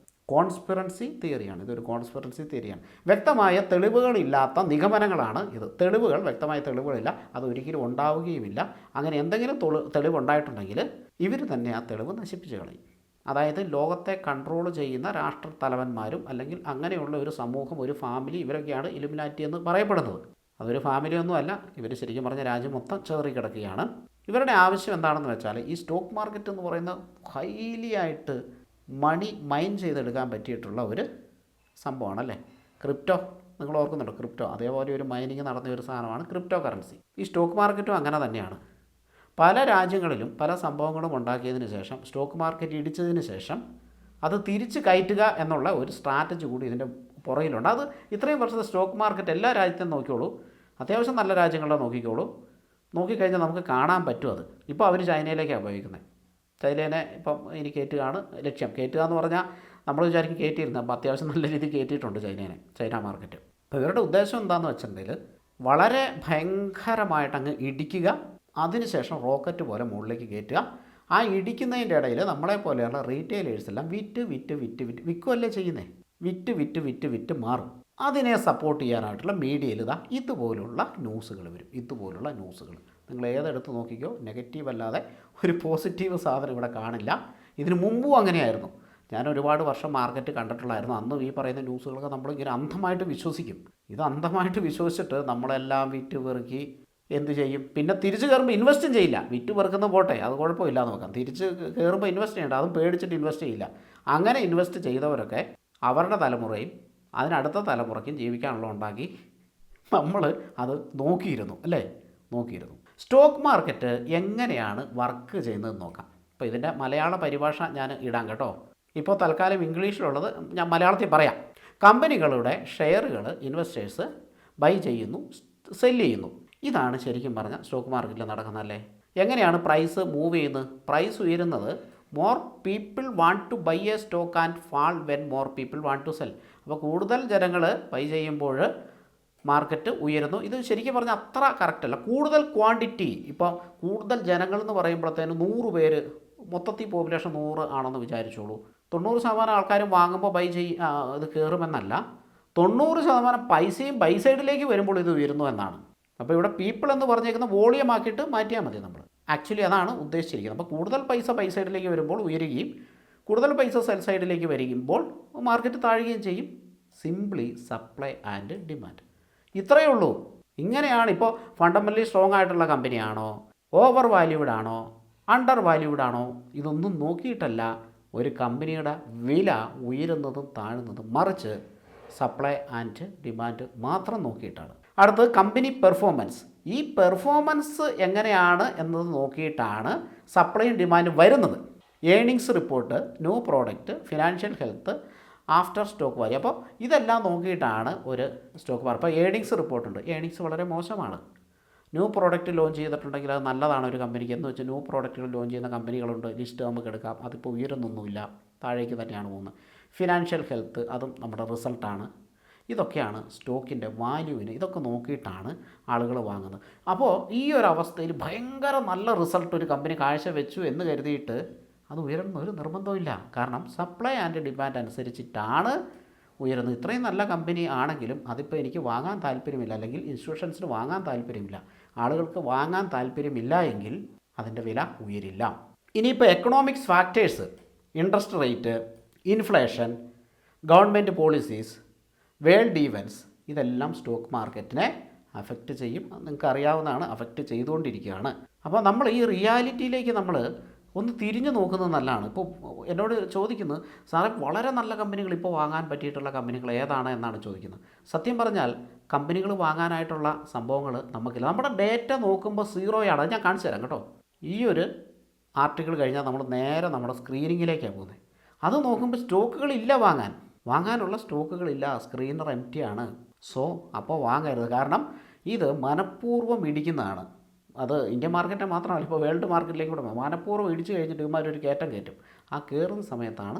കോൺസ്പിറൻസി തിയറിയാണ്. ഇതൊരു കോൺസ്പിറൻസി തിയറിയാണ്. വ്യക്തമായ തെളിവുകളില്ലാത്ത നിഗമനങ്ങളാണ് ഇത്. വ്യക്തമായ തെളിവുകളില്ല, അതൊരിക്കലും ഉണ്ടാവുകയുമില്ല. അങ്ങനെ എന്തെങ്കിലും തെളിവുണ്ടായിട്ടുണ്ടെങ്കിൽ ഇവർ തന്നെ ആ തെളിവ് നശിപ്പിച്ച് കളയും. അതായത് ലോകത്തെ കൺട്രോൾ ചെയ്യുന്ന രാഷ്ട്രത്തലവന്മാരും അല്ലെങ്കിൽ അങ്ങനെയുള്ള ഒരു സമൂഹം, ഒരു ഫാമിലി, ഇവരൊക്കെയാണ് ഇലുമിനാറ്റി എന്ന് പറയപ്പെടുന്നത്. അതൊരു ഫാമിലിയൊന്നുമല്ല, ഇവർ ശരിക്കും പറഞ്ഞ രാജ്യം മൊത്തം ചേറി കിടക്കുകയാണ്. ഇവരുടെ ആവശ്യം എന്താണെന്ന് വെച്ചാൽ ഈ സ്റ്റോക്ക് മാർക്കറ്റ് എന്ന് പറയുന്ന ഹൈലി ആയിട്ട് മണി മൈൻ ചെയ്തെടുക്കാൻ പറ്റിയിട്ടുള്ള ഒരു സംഭവമാണല്ലേ. ക്രിപ്റ്റോ, നിങ്ങൾ ഓർക്കുന്നുണ്ടോ? ക്രിപ്റ്റോ അതേപോലെ ഒരു മൈനിങ് നടന്ന ഒരു സാധനമാണ് ക്രിപ്റ്റോ കറൻസി. ഈ സ്റ്റോക്ക് മാർക്കറ്റും അങ്ങനെ തന്നെയാണ്. പല രാജ്യങ്ങളിലും പല സംഭവങ്ങളും ഉണ്ടാക്കിയതിന് ശേഷം, സ്റ്റോക്ക് മാർക്കറ്റ് ഇടിച്ചതിന് ശേഷം അത് തിരിച്ച് കയറ്റുക എന്നുള്ള ഒരു സ്ട്രാറ്റജി കൂടി ഇതിൻ്റെ പുറകിലുണ്ട്. അത് ഇത്രയും വർഷത്തെ സ്റ്റോക്ക് മാർക്കറ്റ് എല്ലാ രാജ്യത്തും നോക്കിക്കോളൂ, അത്യാവശ്യം നല്ല രാജ്യങ്ങളെ നോക്കിക്കോളൂ. നോക്കിക്കഴിഞ്ഞാൽ നമുക്ക് കാണാൻ പറ്റും അത്. ഇപ്പോൾ അവർ ചൈനയിലേക്കാണ് ഉപയോഗിക്കുന്നത്. ചൈനേനെ ഇപ്പം ഇനി കയറ്റുകയാണ് ലക്ഷ്യം. കയറ്റുക എന്ന് പറഞ്ഞാൽ നമ്മൾ വിചാരിക്കും കയറ്റിയിരുന്നു. അപ്പോൾ അത്യാവശ്യം നല്ല രീതിയിൽ കയറ്റിയിട്ടുണ്ട് ചൈന മാർക്കറ്റ്. അപ്പോൾ ഇവരുടെ ഉദ്ദേശം എന്താണെന്ന് വെച്ചിട്ടുണ്ടെങ്കിൽ വളരെ ഭയങ്കരമായിട്ട് അങ്ങ് ഇടിക്കുക, അതിനുശേഷം റോക്കറ്റ് പോലെ മുകളിലേക്ക് കയറ്റുക. ആ ഇടിക്കുന്നതിൻ്റെ ഇടയിൽ നമ്മളെപ്പോലെയുള്ള റീറ്റെയിലേഴ്സ് എല്ലാം വിൽക്കുമല്ലേ ചെയ്യുന്നത്. വിറ്റ് മാറും. അതിനെ സപ്പോർട്ട് ചെയ്യാനായിട്ടുള്ള മീഡിയയിൽ ഇതുപോലുള്ള ന്യൂസുകൾ വരും. ഇതുപോലുള്ള ന്യൂസുകൾ നിങ്ങൾ ഏതെടുത്ത് നോക്കിക്കോ, നെഗറ്റീവ് അല്ലാതെ ഒരു പോസിറ്റീവ് സാധനം ഇവിടെ കാണില്ല. ഇതിന് മുമ്പും അങ്ങനെയായിരുന്നു. ഞാൻ ഒരുപാട് വർഷം മാർക്കറ്റ് കണ്ടിട്ടുള്ളായിരുന്നു. അന്നും ഈ പറയുന്ന ന്യൂസുകളൊക്കെ നമ്മളിങ്ങനെ അന്ധമായിട്ട് വിശ്വസിക്കും. ഇത് അന്ധമായിട്ട് വിശ്വസിച്ചിട്ട് നമ്മളെല്ലാം വിറ്റ് പെറുക്കി എന്ത് ചെയ്യും? പിന്നെ തിരിച്ച് കയറുമ്പോൾ ഇൻവെസ്റ്റും ചെയ്യില്ല. വിറ്റ് പെറുക്കുന്ന പോട്ടെ, അത് കുഴപ്പമില്ല എന്ന് നോക്കാം. തിരിച്ച് കയറുമ്പോൾ ഇൻവെസ്റ്റ് ചെയ്യേണ്ട, അതും പേടിച്ചിട്ട് ഇൻവെസ്റ്റ് ചെയ്യില്ല. അങ്ങനെ ഇൻവെസ്റ്റ് ചെയ്തവരൊക്കെ അവരുടെ തലമുറയും അതിനടുത്ത തലമുറയ്ക്കും ജീവിക്കാനുള്ള ഉണ്ടാക്കി നമ്മൾ അത് നോക്കിയിരുന്നു. സ്റ്റോക്ക് മാർക്കറ്റ് എങ്ങനെയാണ് വർക്ക് ചെയ്യുന്നതെന്ന് നോക്കാം. ഇപ്പോൾ ഇതിൻ്റെ മലയാള പരിഭാഷ ഞാൻ ഇടാം കേട്ടോ. ഇപ്പോൾ തൽക്കാലം ഇംഗ്ലീഷിലുള്ളത് ഞാൻ മലയാളത്തിൽ പറയാം. കമ്പനികളുടെ ഷെയറുകൾ ഇൻവെസ്റ്റേഴ്സ് ബൈ ചെയ്യുന്നു, സെല്ല് ചെയ്യുന്നു. ഇതാണ് ശരിക്കും പറഞ്ഞാൽ സ്റ്റോക്ക് മാർക്കറ്റിൽ നടക്കുന്നതല്ലേ. എങ്ങനെയാണ് പ്രൈസ് മൂവ് ചെയ്യുന്നത്? പ്രൈസ് ഉയരുന്നത് more people want to buy a stock and fall when more people want to sell. അപ്പോൾ കൂടുതൽ ജനങ്ങൾ ബൈ ചെയ്യുമ്പോൾ മാർക്കറ്റ് ഉയരുന്നു. ഇത് ശരിക്കും പറഞ്ഞാൽ അത്ര കറക്റ്റല്ല. കൂടുതൽ ക്വാണ്ടിറ്റി, ഇപ്പോൾ കൂടുതൽ ജനങ്ങൾ എന്ന് പറയുമ്പോഴത്തേന് 100 പേര്, മൊത്തത്തിൽ പോപ്പുലേഷൻ 100 ആണെന്ന് വിചാരിച്ചോളൂ. 90% ആൾക്കാരും വാങ്ങുമ്പോൾ ബൈ ഇത് കയറുമെന്നല്ല. 90% പൈസയും ബൈ സൈഡിലേക്ക് വരുമ്പോൾ ഇത് ഉയരുന്നു എന്നാണ്. അപ്പോൾ ഇവിടെ പീപ്പിൾ എന്ന് പറഞ്ഞേക്കുന്ന വോളിയം ആക്കിയിട്ട് മാറ്റിയാൽ മതി നമ്മൾ. ആക്ച്വലി അതാണ് ഉദ്ദേശിച്ചിരിക്കുന്നത്. അപ്പോൾ കൂടുതൽ പൈസ ബൈ സൈഡിലേക്ക് വരുമ്പോൾ ഉയരുകയും കൂടുതൽ പൈസ സെൽ സൈഡിലേക്ക് വരുമ്പോൾ മാർക്കറ്റ് താഴുകയും ചെയ്യും. സിംപ്ലി സപ്ലൈ ആൻഡ് ഡിമാൻഡ്, ഇത്രയേ ഉള്ളൂ. ഇങ്ങനെയാണ്. ഇപ്പോൾ ഫണ്ടമെൻ്റലി സ്ട്രോങ് ആയിട്ടുള്ള കമ്പനിയാണോ, ഓവർ വാല്യൂഡ് ആണോ, അണ്ടർ വാല്യൂഡ് ആണോ, ഇതൊന്നും നോക്കിയിട്ടല്ല ഒരു കമ്പനിയുടെ വില ഉയരുന്നതും താഴുന്നതും, മറിച്ച് സപ്ലൈ ആൻഡ് ഡിമാൻഡ് മാത്രം നോക്കിയിട്ടാണ്. അടുത്തത് കമ്പനി പെർഫോമൻസ്. ഈ പെർഫോമൻസ് എങ്ങനെയാണ് എന്നത് നോക്കിയിട്ടാണ് സപ്ലൈയും ഡിമാൻഡും വരുന്നത്. Earnings report, new product, financial health, after stock value. അപ്പോൾ ഇതെല്ലാം നോക്കിയിട്ടാണ് ഒരു സ്റ്റോക്ക് മാർക്കറ്റ്. അപ്പോൾ ഏണിങ്സ് റിപ്പോർട്ടുണ്ട്, ഏണിങ്സ് വളരെ മോശമാണ്. ന്യൂ പ്രോഡക്റ്റ് ലോഞ്ച് ചെയ്തിട്ടുണ്ടെങ്കിൽ അത് നല്ലതാണ് ഒരു കമ്പനിക്ക്. എന്ന് വെച്ചാൽ ന്യൂ പ്രോഡക്റ്റുകൾ ലോഞ്ച് ചെയ്യുന്ന കമ്പനികളുണ്ട്, ലിസ്റ്റ് നമുക്ക് എടുക്കാം. അതിപ്പോൾ ഉയരുന്നൊന്നുമില്ല, താഴേക്ക് തന്നെയാണ് പോകുന്നത്. ഫിനാൻഷ്യൽ ഹെൽത്ത്, അതും നമ്മുടെ റിസൾട്ടാണ്. ഇതൊക്കെയാണ് സ്റ്റോക്കിൻ്റെ വാല്യൂവിന്. ഇതൊക്കെ നോക്കിയിട്ടാണ് ആളുകൾ വാങ്ങുന്നത്. അപ്പോൾ ഈ ഒരു അവസ്ഥയിൽ ഭയങ്കര നല്ല റിസൾട്ട് ഒരു കമ്പനി കാഴ്ചവെച്ചു എന്ന് കരുതിയിട്ട് അത് ഉയരുന്ന ഒരു നിർബന്ധമില്ല. കാരണം സപ്ലൈ ആൻഡ് ഡിമാൻഡ് അനുസരിച്ചിട്ടാണ് ഉയരുന്നത്. ഇത്രയും നല്ല കമ്പനി ആണെങ്കിലും അതിപ്പോൾ എനിക്ക് വാങ്ങാൻ താല്പര്യമില്ല, അല്ലെങ്കിൽ ഇൻസ്റ്റിറ്റ്യൂഷൻസിന് വാങ്ങാൻ താല്പര്യമില്ല, ആളുകൾക്ക് വാങ്ങാൻ താല്പര്യമില്ല എങ്കിൽ അതിൻ്റെ വില ഉയരില്ല. ഇനിയിപ്പോൾ economics factors, interest rate, inflation, government policies, world events, ഇതെല്ലാം സ്റ്റോക്ക് മാർക്കറ്റിനെ അഫക്റ്റ് ചെയ്യും. നിങ്ങൾക്ക് അറിയാവുന്നതാണ്, അഫക്റ്റ് ചെയ്തുകൊണ്ടിരിക്കുകയാണ്. അപ്പോൾ നമ്മൾ ഈ റിയാലിറ്റിയിലേക്ക് നമ്മൾ ഒന്ന് തിരിഞ്ഞു നോക്കുന്നത് നല്ലതാണ്. ഇപ്പോൾ എന്നോട് ചോദിക്കുന്നത്, സാറേ വളരെ നല്ല കമ്പനികൾ ഇപ്പോൾ വാങ്ങാൻ പറ്റിയിട്ടുള്ള കമ്പനികൾ ഏതാണ് എന്നാണ് ചോദിക്കുന്നത്. സത്യം പറഞ്ഞാൽ കമ്പനികൾ വാങ്ങാനായിട്ടുള്ള സംഭവങ്ങൾ നമുക്കില്ല. നമ്മുടെ ഡേറ്റ നോക്കുമ്പോൾ സീറോയാണ്. അത് ഞാൻ കാണിച്ചു തരാം കേട്ടോ. ഈ ഒരു ആർട്ടിക്കിൾ കഴിഞ്ഞാൽ നമ്മൾ നേരെ നമ്മുടെ സ്ക്രീനിങ്ങിലേക്കാണ് പോകുന്നത്. അത് നോക്കുമ്പോൾ സ്റ്റോക്കുകളില്ല, വാങ്ങാനുള്ള സ്റ്റോക്കുകളില്ല, സ്ക്രീനർ എംപ്റ്റി ആണ്. സോ അപ്പോൾ വാങ്ങരുത്. കാരണം ഇത് മനഃപൂർവ്വം ഇടിക്കുന്നതാണ്. അത് ഇന്ത്യൻ മാർക്കറ്റിനെ മാത്രമല്ല, ഇപ്പോൾ വേൾഡ് മാർക്കറ്റിലേക്ക് കൂടെ മനഃപൂർവ്വം ഇടിച്ച് കഴിഞ്ഞിട്ട് ഇവന്മാരൊരു കയറ്റം കയറ്റും. ആ കയറുന്ന സമയത്താണ്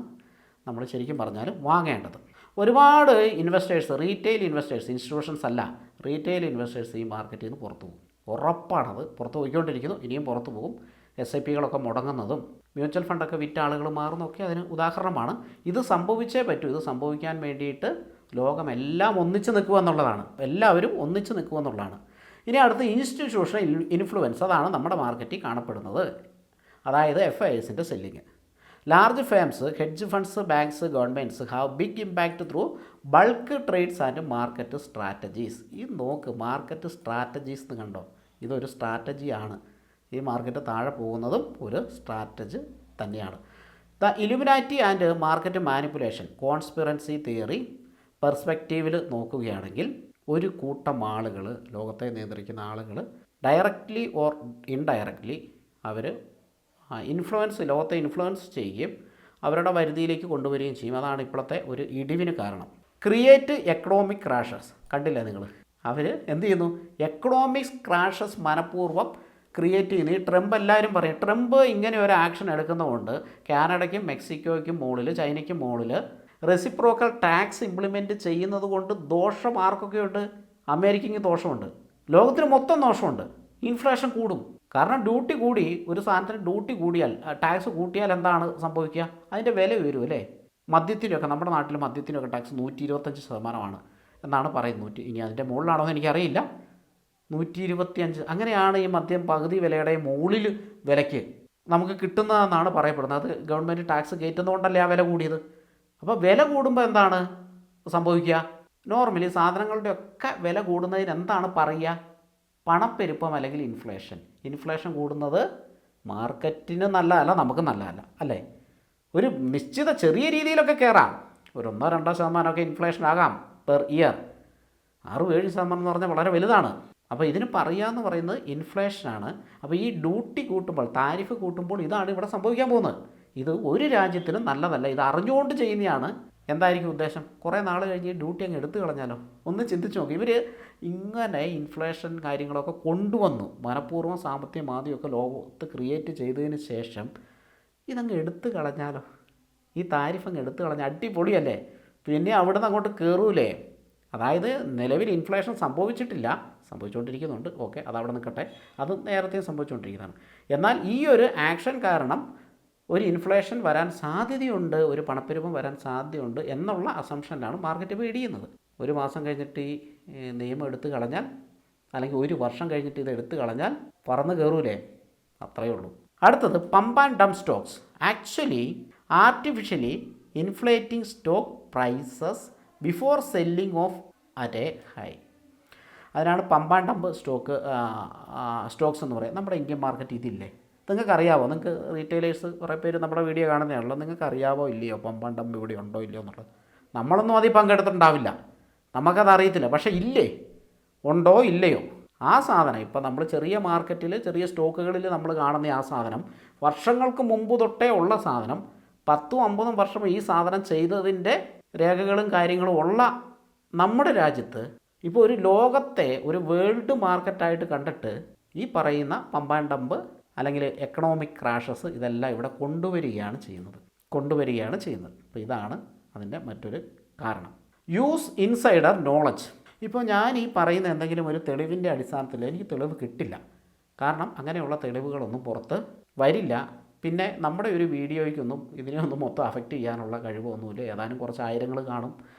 നമ്മൾ ശരിക്കും പറഞ്ഞാൽ വാങ്ങേണ്ടത്. ഒരുപാട് ഇൻവെസ്റ്റേഴ്സ്, റീറ്റെയിൽ ഇൻവെസ്റ്റേഴ്സ്, ഇൻസ്റ്റിറ്റ്യൂഷൻസ് അല്ല, റീറ്റെയിൽ ഇൻവെസ്റ്റേഴ്സ് ഈ മാർക്കറ്റിൽ നിന്ന് പുറത്തു പോകും. ഉറപ്പാണത്. പുറത്ത് പോയിക്കൊണ്ടിരിക്കുന്നു, ഇനിയും പുറത്തു പോകും. SIPകളൊക്കെ മുടങ്ങുന്നതും മ്യൂച്വൽ ഫണ്ടൊക്കെ വിറ്റ ആളുകൾ മാറുന്നതൊക്കെ അതിന് ഉദാഹരണമാണ്. ഇത് സംഭവിച്ചേ പറ്റൂ. ഇത് സംഭവിക്കാൻ വേണ്ടിയിട്ട് ലോകമെല്ലാം ഒന്നിച്ച് നിൽക്കുക എന്നുള്ളതാണ്. എല്ലാവരും ഒന്നിച്ച് നിൽക്കുക എന്നുള്ളതാണ്. ഇനി അടുത്ത ഇൻസ്റ്റിറ്റ്യൂഷണൽ ഇൻഫ്ലുവൻസ്, അതാണ് നമ്മുടെ മാർക്കറ്റിൽ കാണപ്പെടുന്നത്. അതായത് FISൻ്റെ selling. Large firms, hedge funds, banks, governments have big impact through bulk trades and market strategies. ഈ നോക്ക്, മാർക്കറ്റ് സ്ട്രാറ്റജീസ് എന്ന് കണ്ടോ, ഇതൊരു സ്ട്രാറ്റജിയാണ്. ഈ മാർക്കറ്റ് താഴെ പോകുന്നതും ഒരു സ്ട്രാറ്റജി തന്നെയാണ്. The Illuminati and market manipulation, conspiracy theory പെർസ്പെക്റ്റീവിൽ നോക്കുകയാണെങ്കിൽ ഒരു കൂട്ടം ആളുകൾ, ലോകത്തെ നിയന്ത്രിക്കുന്ന ആളുകൾ ഡയറക്റ്റ്ലി ഓർ ഇൻഡയറക്റ്റ്ലി അവർ ലോകത്തെ ഇൻഫ്ലുവൻസ് ചെയ്യുകയും അവരുടെ പരിധിയിലേക്ക് കൊണ്ടുവരികയും ചെയ്യും. അതാണ് ഇപ്പോഴത്തെ ഒരു ഇടിവിന് കാരണം. ക്രിയേറ്റ് എക്കണോമിക് ക്രാഷസ്, കണ്ടില്ലേ നിങ്ങൾ? അവർ എന്ത് ചെയ്യുന്നു? എക്കണോമിക്സ് ക്രാഷസ് മനഃപൂർവ്വം ക്രിയേറ്റ് ചെയ്യുന്നു. ഈ ട്രംപ്, എല്ലാവരും പറയും ട്രംപ് ഇങ്ങനെ ഒരു ആക്ഷൻ എടുക്കുന്നതുകൊണ്ട് കാനഡയ്ക്കും മെക്സിക്കോയ്ക്കും മുകളിൽ, ചൈനയ്ക്കും മുകളിൽ റെസിപ്രോക്കൽ ടാക്സ് ഇംപ്ലിമെൻറ്റ് ചെയ്യുന്നത് കൊണ്ട് ദോഷം ആർക്കൊക്കെയുണ്ട്? അമേരിക്കയ്ക്ക് ദോഷമുണ്ട്, ലോകത്തിന് മൊത്തം ദോഷമുണ്ട്. ഇൻഫ്ലേഷൻ കൂടും. കാരണം ഡ്യൂട്ടി കൂടി, ഒരു സാധനത്തിന് ഡ്യൂട്ടി കൂടിയാൽ, ടാക്സ് കൂട്ടിയാൽ എന്താണ് സംഭവിക്കുക? അതിൻ്റെ വില ഉയരും അല്ലേ? മദ്യത്തിനൊക്കെ, നമ്മുടെ നാട്ടിൽ മദ്യത്തിനൊക്കെ ടാക്സ് 125% എന്നാണ് പറയുന്നത്. ഇനി അതിൻ്റെ മുകളിലാണോ എന്ന് എനിക്കറിയില്ല. 125 അങ്ങനെയാണ് ഈ മദ്യം പകുതി വിലയുടെ മുകളിൽ വിലയ്ക്ക് നമുക്ക് കിട്ടുന്നതെന്നാണ് പറയപ്പെടുന്നത്. അത് ഗവൺമെൻറ് ടാക്സ് കയറ്റുന്നതുകൊണ്ടല്ലേ ആ വില കൂടിയത്. അപ്പോൾ വില കൂടുമ്പോൾ എന്താണ് സംഭവിക്കുക? നോർമലി സാധനങ്ങളുടെ ഒക്കെ വില കൂടുന്നതിന് എന്താണ് പറയുക? പണപ്പെരുപ്പം അല്ലെങ്കിൽ ഇൻഫ്ലേഷൻ. ഇൻഫ്ലേഷൻ കൂടുന്നത് മാർക്കറ്റിന് നല്ലതല്ല, നമുക്ക് നല്ലതല്ല അല്ലേ? ഒരു നിശ്ചിത ചെറിയ രീതിയിലൊക്കെ കയറാം, ഒരു 1-2% ഇൻഫ്ലേഷൻ ആകാം പെർ ഇയർ. 6-7% എന്ന് പറഞ്ഞാൽ വളരെ വലുതാണ്. അപ്പോൾ ഇതിന് പറയാമെന്ന് പറയുന്നത് ഇൻഫ്ലേഷനാണ്. അപ്പോൾ ഈ ഡ്യൂട്ടി കൂട്ടുമ്പോൾ, താരിഫ് കൂട്ടുമ്പോൾ ഇതാണ് ഇവിടെ സംഭവിക്കാൻ പോകുന്നത്. ഇത് ഒരു രാജ്യത്തിനും നല്ലതല്ല. ഇത് അറിഞ്ഞുകൊണ്ട് ചെയ്യുന്നതാണ്. എന്തായിരിക്കും ഉദ്ദേശം? കുറേ നാൾ കഴിഞ്ഞ് ഡ്യൂട്ടി അങ്ങ് എടുത്തു കളഞ്ഞാലോ? ഒന്ന് ചിന്തിച്ച് നോക്കി. ഇവർ ഇങ്ങനെ ഇൻഫ്ലേഷൻ കാര്യങ്ങളൊക്കെ കൊണ്ടുവന്നു, മനഃപൂർവ്വം സാമ്പത്തിക മാന്ദ്യമൊക്കെ ലോകത്ത് ക്രിയേറ്റ് ചെയ്തതിന് ശേഷം ഇതങ്ങ് എടുത്തു കളഞ്ഞാലോ? ഈ താരിഫ് അങ്ങ് എടുത്തു കളഞ്ഞാൽ അടിപൊളിയല്ലേ? പിന്നെ അവിടെ നിന്ന് അങ്ങോട്ട് കയറൂലേ? അതായത് നിലവിൽ ഇൻഫ്ലേഷൻ സംഭവിച്ചിട്ടില്ല, സംഭവിച്ചുകൊണ്ടിരിക്കുന്നുണ്ട്. ഓക്കെ, അതവിടെ നിൽക്കട്ടെ, അത് നേരത്തെ സംഭവിച്ചുകൊണ്ടിരിക്കുന്നതാണ്. എന്നാൽ ഈ ഒരു ആക്ഷൻ കാരണം ഒരു ഇൻഫ്ലേഷൻ വരാൻ സാധ്യതയുണ്ട്, ഒരു പണപ്പെരുപ്പം വരാൻ സാധ്യതയുണ്ട് എന്നുള്ള അസംഷനിലാണ് മാർക്കറ്റ് ഇപ്പോൾ ഇടിയുന്നത്. ഒരു മാസം കഴിഞ്ഞിട്ട് ഈ നിയമം എടുത്തു കളഞ്ഞാൽ, അല്ലെങ്കിൽ ഒരു വർഷം കഴിഞ്ഞിട്ട് ഇത് എടുത്തു കളഞ്ഞാൽ പറന്ന് കയറൂലേ? അത്രയേ ഉള്ളൂ. അടുത്തത് pump and dump stocks. Actually artificially inflating stock prices before selling off at a high. അതിനാണ് പമ്പ് ആൻഡ് ഡംപ് സ്റ്റോക്സ് എന്ന് പറയും. നമ്മുടെ ഇന്ത്യൻ മാർക്കറ്റ് ഇതില്ലേ? നിങ്ങൾക്ക് അറിയാവോ? നിങ്ങൾക്ക് റീറ്റെയിലേഴ്സ് കുറേ പേര് നമ്മുടെ വീഡിയോ കാണുന്നതാണല്ലോ. നിങ്ങൾക്ക് അറിയാവോ ഇല്ലയോ പമ്പ് ആൻഡ് ഡംപ് ഇവിടെ ഉണ്ടോ ഇല്ലയോ എന്നുള്ളത്? നമ്മളൊന്നും അതിൽ പങ്കെടുത്തിട്ടുണ്ടാവില്ല, നമുക്കത് അറിയത്തില്ല. പക്ഷേ ഇല്ലേ, ഉണ്ടോ ഇല്ലയോ? ആ സാധനം ഇപ്പോൾ നമ്മൾ ചെറിയ മാർക്കറ്റിൽ ചെറിയ സ്റ്റോക്കുകളിൽ നമ്മൾ കാണുന്ന ആ സാധനം വർഷങ്ങൾക്ക് മുമ്പ് തൊട്ടേ ഉള്ള സാധനം, 10-50 വർഷം ഈ സാധനം ചെയ്തതിൻ്റെ രേഖകളും കാര്യങ്ങളും ഉള്ള നമ്മുടെ രാജ്യത്ത് ഇപ്പോൾ ഒരു ലോകത്തെ ഒരു വേൾഡ് മാർക്കറ്റായിട്ട് കണ്ടിട്ട് ഈ പറയുന്ന പമ്പ് ആൻഡ് ഡംപ് അല്ലെങ്കിൽ എക്കണോമിക് ക്രാഷസ് ഇതെല്ലാം ഇവിടെ കൊണ്ടുവരികയാണ് ചെയ്യുന്നത്. അപ്പോൾ ഇതാണ് അതിൻ്റെ മറ്റൊരു കാരണം. Use insider knowledge. ഇപ്പോൾ ഞാൻ ഈ പറയുന്ന എന്തെങ്കിലും ഒരു തെളിവിൻ്റെ അടിസ്ഥാനത്തിൽ എനിക്ക് തെളിവ് കിട്ടില്ല. കാരണം അങ്ങനെയുള്ള തെളിവുകളൊന്നും പുറത്ത് വരില്ല. പിന്നെ നമ്മുടെ ഒരു വീഡിയോയ്ക്കൊന്നും ഇതിനെയൊന്നും മൊത്തം അഫക്റ്റ് ചെയ്യാനുള്ള കഴിവൊന്നുമില്ല. ഏതാനും കുറച്ച് ആയിരങ്ങൾ കാണും,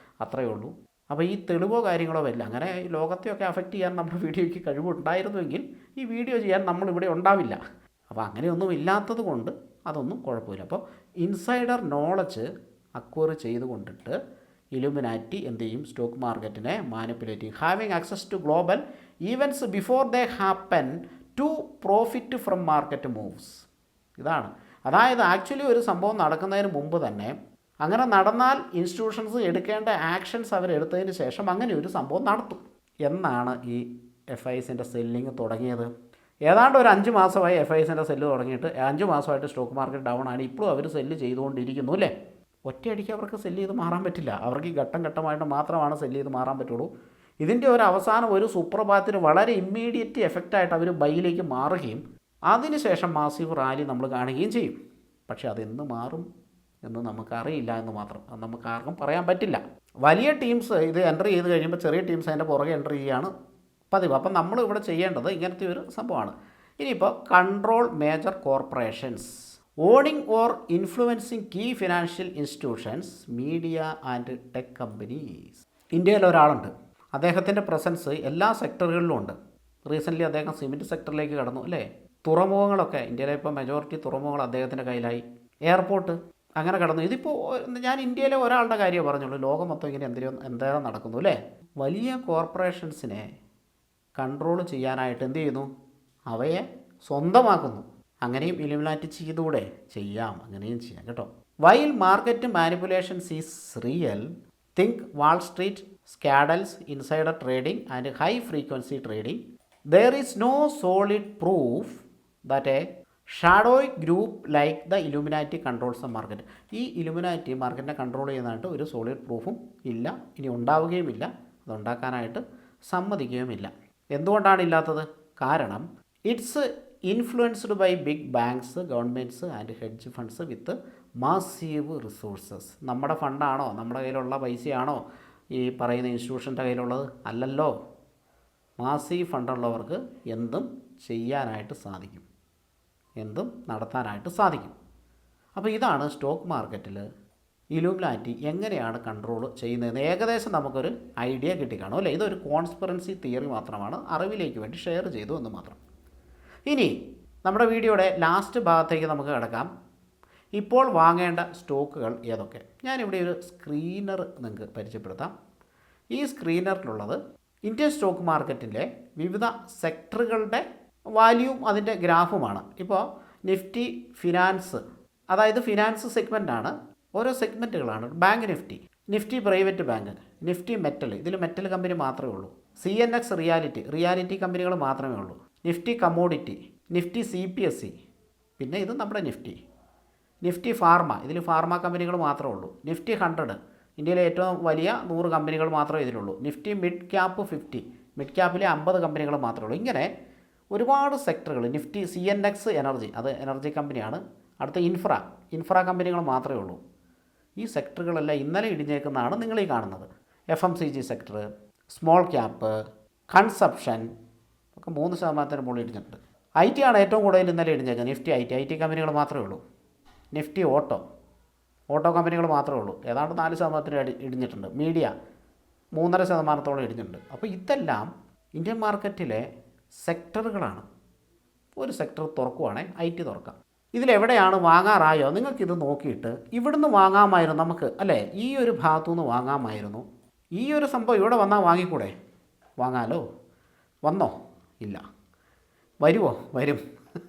അത്രയേ ഉള്ളൂ. അപ്പോൾ ഈ തെളിവോ കാര്യങ്ങളോ വരില്ല. അങ്ങനെ ലോകത്തെയൊക്കെ അഫക്റ്റ് ചെയ്യാൻ നമ്മുടെ വീഡിയോയ്ക്ക് കഴിവുണ്ടായിരുന്നുവെങ്കിൽ ഈ വീഡിയോ ചെയ്യാൻ നമ്മളിവിടെ ഉണ്ടാവില്ല. അപ്പോൾ അങ്ങനെയൊന്നും ഇല്ലാത്തത് കൊണ്ട് അതൊന്നും കുഴപ്പമില്ല. അപ്പോൾ ഇൻസൈഡർ നോളജ് അക്വയർ ചെയ്തുകൊണ്ടിട്ട് ഇലുമിനാറ്റി എന്ത് ചെയ്യും? സ്റ്റോക്ക് മാർക്കറ്റിനെ മാനിപ്പുലേറ്റ് ചെയ്യും. Having access to global events before they happen to profit from market moves. ഇതാണ്. അതായത് ആക്ച്വലി ഒരു സംഭവം നടക്കുന്നതിന് മുമ്പ് തന്നെ, അങ്ങനെ നടന്നാൽ ഇൻസ്റ്റിറ്റ്യൂഷൻസ് എടുക്കേണ്ട ആക്ഷൻസ് അവരെടുത്തതിന് ശേഷം അങ്ങനെ ഒരു സംഭവം നടത്തും എന്നാണ് ഈ FISൻ്റെ സെല്ലിങ് തുടങ്ങിയത്. ഏതാണ്ട് ഒരു 5 മാസമായി FISൻ്റെ സെല്ല് തുടങ്ങിയിട്ട്. 5 മാസമായിട്ട് സ്റ്റോക്ക് മാർക്കറ്റ് ഡൗൺ ആണ്. ഇപ്പോഴും അവർ സെല്ല് ചെയ്തുകൊണ്ടിരിക്കുന്നു അല്ലേ? ഒറ്റയടിക്ക് അവർക്ക് സെല്ല് ചെയ്ത് മാറാൻ പറ്റില്ല. അവർക്ക് ഈ ഘട്ടം ഘട്ടമായിട്ട് മാത്രമാണ് സെല്ല് ചെയ്ത് മാറാൻ പറ്റുള്ളൂ. ഇതിൻ്റെ ഒരു അവസാനം ഒരു സുപ്രഭാതത്തിന് വളരെ ഇമ്മീഡിയറ്റ് എഫക്റ്റായിട്ട് അവർ ബൈയിലേക്ക് മാറുകയും അതിനുശേഷം മാസീവ് റാലി നമ്മൾ കാണുകയും ചെയ്യും. പക്ഷേ അതെന്ന് മാറും എന്ന് നമുക്കറിയില്ല എന്ന് മാത്രം. അത് നമുക്ക് ആർക്കും പറയാൻ പറ്റില്ല. വലിയ ടീംസ് ഇത് എൻ്റർ ചെയ്ത് കഴിയുമ്പോൾ ചെറിയ ടീംസ് അതിൻ്റെ പുറകെ എൻ്റർ ചെയ്യുകയാണ് പതിവ്. അപ്പം നമ്മൾ ഇവിടെ ചെയ്യേണ്ടത് ഇങ്ങനത്തെ ഒരു സംഭവമാണ്. ഇനിയിപ്പോൾ control major corporations owning or influencing key financial institutions, media and tech companies. ഇന്ത്യയിൽ ഒരാളുണ്ട്, അദ്ദേഹത്തിൻ്റെ പ്രസൻസ് എല്ലാ സെക്ടറുകളിലും ഉണ്ട്. റീസെൻ്റ്ലി അദ്ദേഹം സിമെൻറ്റ് സെക്ടറിലേക്ക് കടന്നു അല്ലേ? തുറമുഖങ്ങളൊക്കെ ഇന്ത്യയിലെ ഇപ്പോൾ മെജോറിറ്റി തുറമുഖങ്ങൾ അദ്ദേഹത്തിൻ്റെ കയ്യിലായി. എയർപോർട്ട് അങ്ങനെ കടന്നു. ഇതിപ്പോൾ ഞാൻ ഇന്ത്യയിലെ ഒരാളുടെ കാര്യമേ പറഞ്ഞുള്ളൂ. ലോകം മൊത്തം ഇങ്ങനെ എന്തെങ്കിലും നടക്കുന്നു അല്ലേ? വലിയ കോർപ്പറേഷൻസിനെ കൺട്രോൾ ചെയ്യാനായിട്ട് എന്ത് ചെയ്യുന്നു? അവയെ സ്വന്തമാക്കുന്നു. അങ്ങനെയും ഇലുമിനാറ്റി ചെയ്തുകൂടെ? ചെയ്യാം, അങ്ങനെയും ചെയ്യാം കേട്ടോ. While market manipulations is real, think Wall Street scandals, insider trading and high frequency trading. There is no solid proof that a shadowy group like the Illuminati controls the market. ഈ ഇലുമിനാറ്റി മാർക്കറ്റിനെ കൺട്രോൾ ചെയ്യുന്നതായിട്ട് ഒരു സോളിഡ് പ്രൂഫും ഇല്ല, ഇനി ഉണ്ടാവുകയുമില്ല, അതുണ്ടാക്കാനായിട്ട് സമ്മതിക്കുകയുമില്ല. എന്തുകൊണ്ടാണ് ഇല്ലാത്തത്? കാരണം it's influenced by big banks, governments and hedge funds with massive resources. നമ്മുടെ ഫണ്ടാണോ, നമ്മുടെ കയ്യിലുള്ള പൈസയാണോ ഈ പറയുന്ന ഇൻസ്റ്റിറ്റ്യൂഷൻ്റെ കയ്യിലുള്ളത്? അല്ലല്ലോ. മാസീവ് ഫണ്ടുള്ളവർക്ക് എന്തും ചെയ്യാനായിട്ട് സാധിക്കും, എന്തും നടത്താനായിട്ട് സാധിക്കും. അപ്പോൾ ഇതാണ് സ്റ്റോക്ക് മാർക്കറ്റിൽ ഇലുമിനാറ്റി എങ്ങനെയാണ് കൺട്രോൾ ചെയ്യുന്നതെന്ന് ഏകദേശം നമുക്കൊരു ഐഡിയ കിട്ടിക്കാണും അല്ലേ? ഇതൊരു കോൺസ്പിറൻസി തിയറി മാത്രമാണ്, അറിവിലേക്ക് വേണ്ടി ഷെയർ ചെയ്തു എന്ന് മാത്രം. ഇനി നമ്മുടെ വീഡിയോയുടെ ലാസ്റ്റ് ഭാഗത്തേക്ക് നമുക്ക് കിടക്കാം. ഇപ്പോൾ വാങ്ങേണ്ട സ്റ്റോക്കുകൾ ഏതൊക്കെ? ഞാനിവിടെ ഒരു സ്ക്രീനർ നിങ്ങൾക്ക് പരിചയപ്പെടുത്താം. ഈ സ്ക്രീനറിലുള്ളത് ഇന്ത്യൻ സ്റ്റോക്ക് മാർക്കറ്റിൻ്റെ വിവിധ സെക്ടറുകളുടെ വാല്യൂം അതിൻ്റെ ഗ്രാഫുമാണ്. ഇപ്പോൾ നിഫ്റ്റി ഫിനാൻസ്, അതായത് ഫിനാൻസ് സെഗ്മെൻറ്റാണ്, ഓരോ സെഗ്മെൻറ്റുകളാണ്. Bank Nifty private bank, Nifty metal, ഇതിൽ മെറ്റൽ കമ്പനി മാത്രമേ ഉള്ളൂ. CNX റിയാലിറ്റി കമ്പനികൾ മാത്രമേ ഉള്ളൂ. നിഫ്റ്റി കമ്മോഡിറ്റി, നിഫ്റ്റി CPSE, പിന്നെ ഇത് നമ്മുടെ നിഫ്റ്റി ഫാർമ, ഇതിൽ ഫാർമ കമ്പനികൾ മാത്രമേ ഉള്ളൂ. നിഫ്റ്റി 100, ഇന്ത്യയിലെ ഏറ്റവും വലിയ 100 കമ്പനികൾ മാത്രമേ ഇതിലുള്ളൂ. നിഫ്റ്റി മിഡ് ക്യാപ്പ് 50, മിഡ് ക്യാപ്പിലെ 50 കമ്പനികൾ മാത്രമേ ഉള്ളൂ. ഇങ്ങനെ ഒരുപാട് സെക്ടറുകൾ. നിഫ്റ്റി CNX എനർജി, അത് എനർജി കമ്പനിയാണ്. അടുത്ത ഇൻഫ്ര കമ്പനികൾ മാത്രമേ ഉള്ളൂ. ഈ സെക്ടറുകളെല്ലാം ഇന്നലെ ഇടിഞ്ഞേക്കുന്നതാണ് നിങ്ങൾ ഈ കാണുന്നത്. FMCG sector, small cap, consumption ഒക്കെ 3% മുകളിൽ ഇടിഞ്ഞിട്ടുണ്ട്. IT ആണ് ഏറ്റവും കൂടുതൽ ഇന്നലെ ഇടിഞ്ഞേക്കുന്നത്. നിഫ്റ്റി IT കമ്പനികൾ മാത്രമേ ഉള്ളൂ. നിഫ്റ്റി ഓട്ടോ കമ്പനികൾ മാത്രമേ ഉള്ളൂ, ഏതാണ്ട് 4% ഇടിഞ്ഞിട്ടുണ്ട്. 3.5% ഇടിഞ്ഞിട്ടുണ്ട്. അപ്പോൾ ഇതെല്ലാം ഇന്ത്യൻ മാർക്കറ്റിലെ സെക്ടറുകളാണ്. ഒരു സെക്ടർ തുറക്കുവാണെങ്കിൽ IT തുറക്കാം. ഇതിലെവിടെയാണ് വാങ്ങാറായോ നിങ്ങൾക്കിത് നോക്കിയിട്ട് ഇവിടുന്ന് വാങ്ങാമായിരുന്നു നമുക്ക്, അല്ലേ? ഈ ഒരു ഭാഗത്തു നിന്ന് വാങ്ങാമായിരുന്നു. ഈ ഒരു സംഭവം ഇവിടെ വന്നാൽ വാങ്ങിക്കൂടെ? വാങ്ങാലോ. വന്നോ? ഇല്ല. വരുമോ? വരും.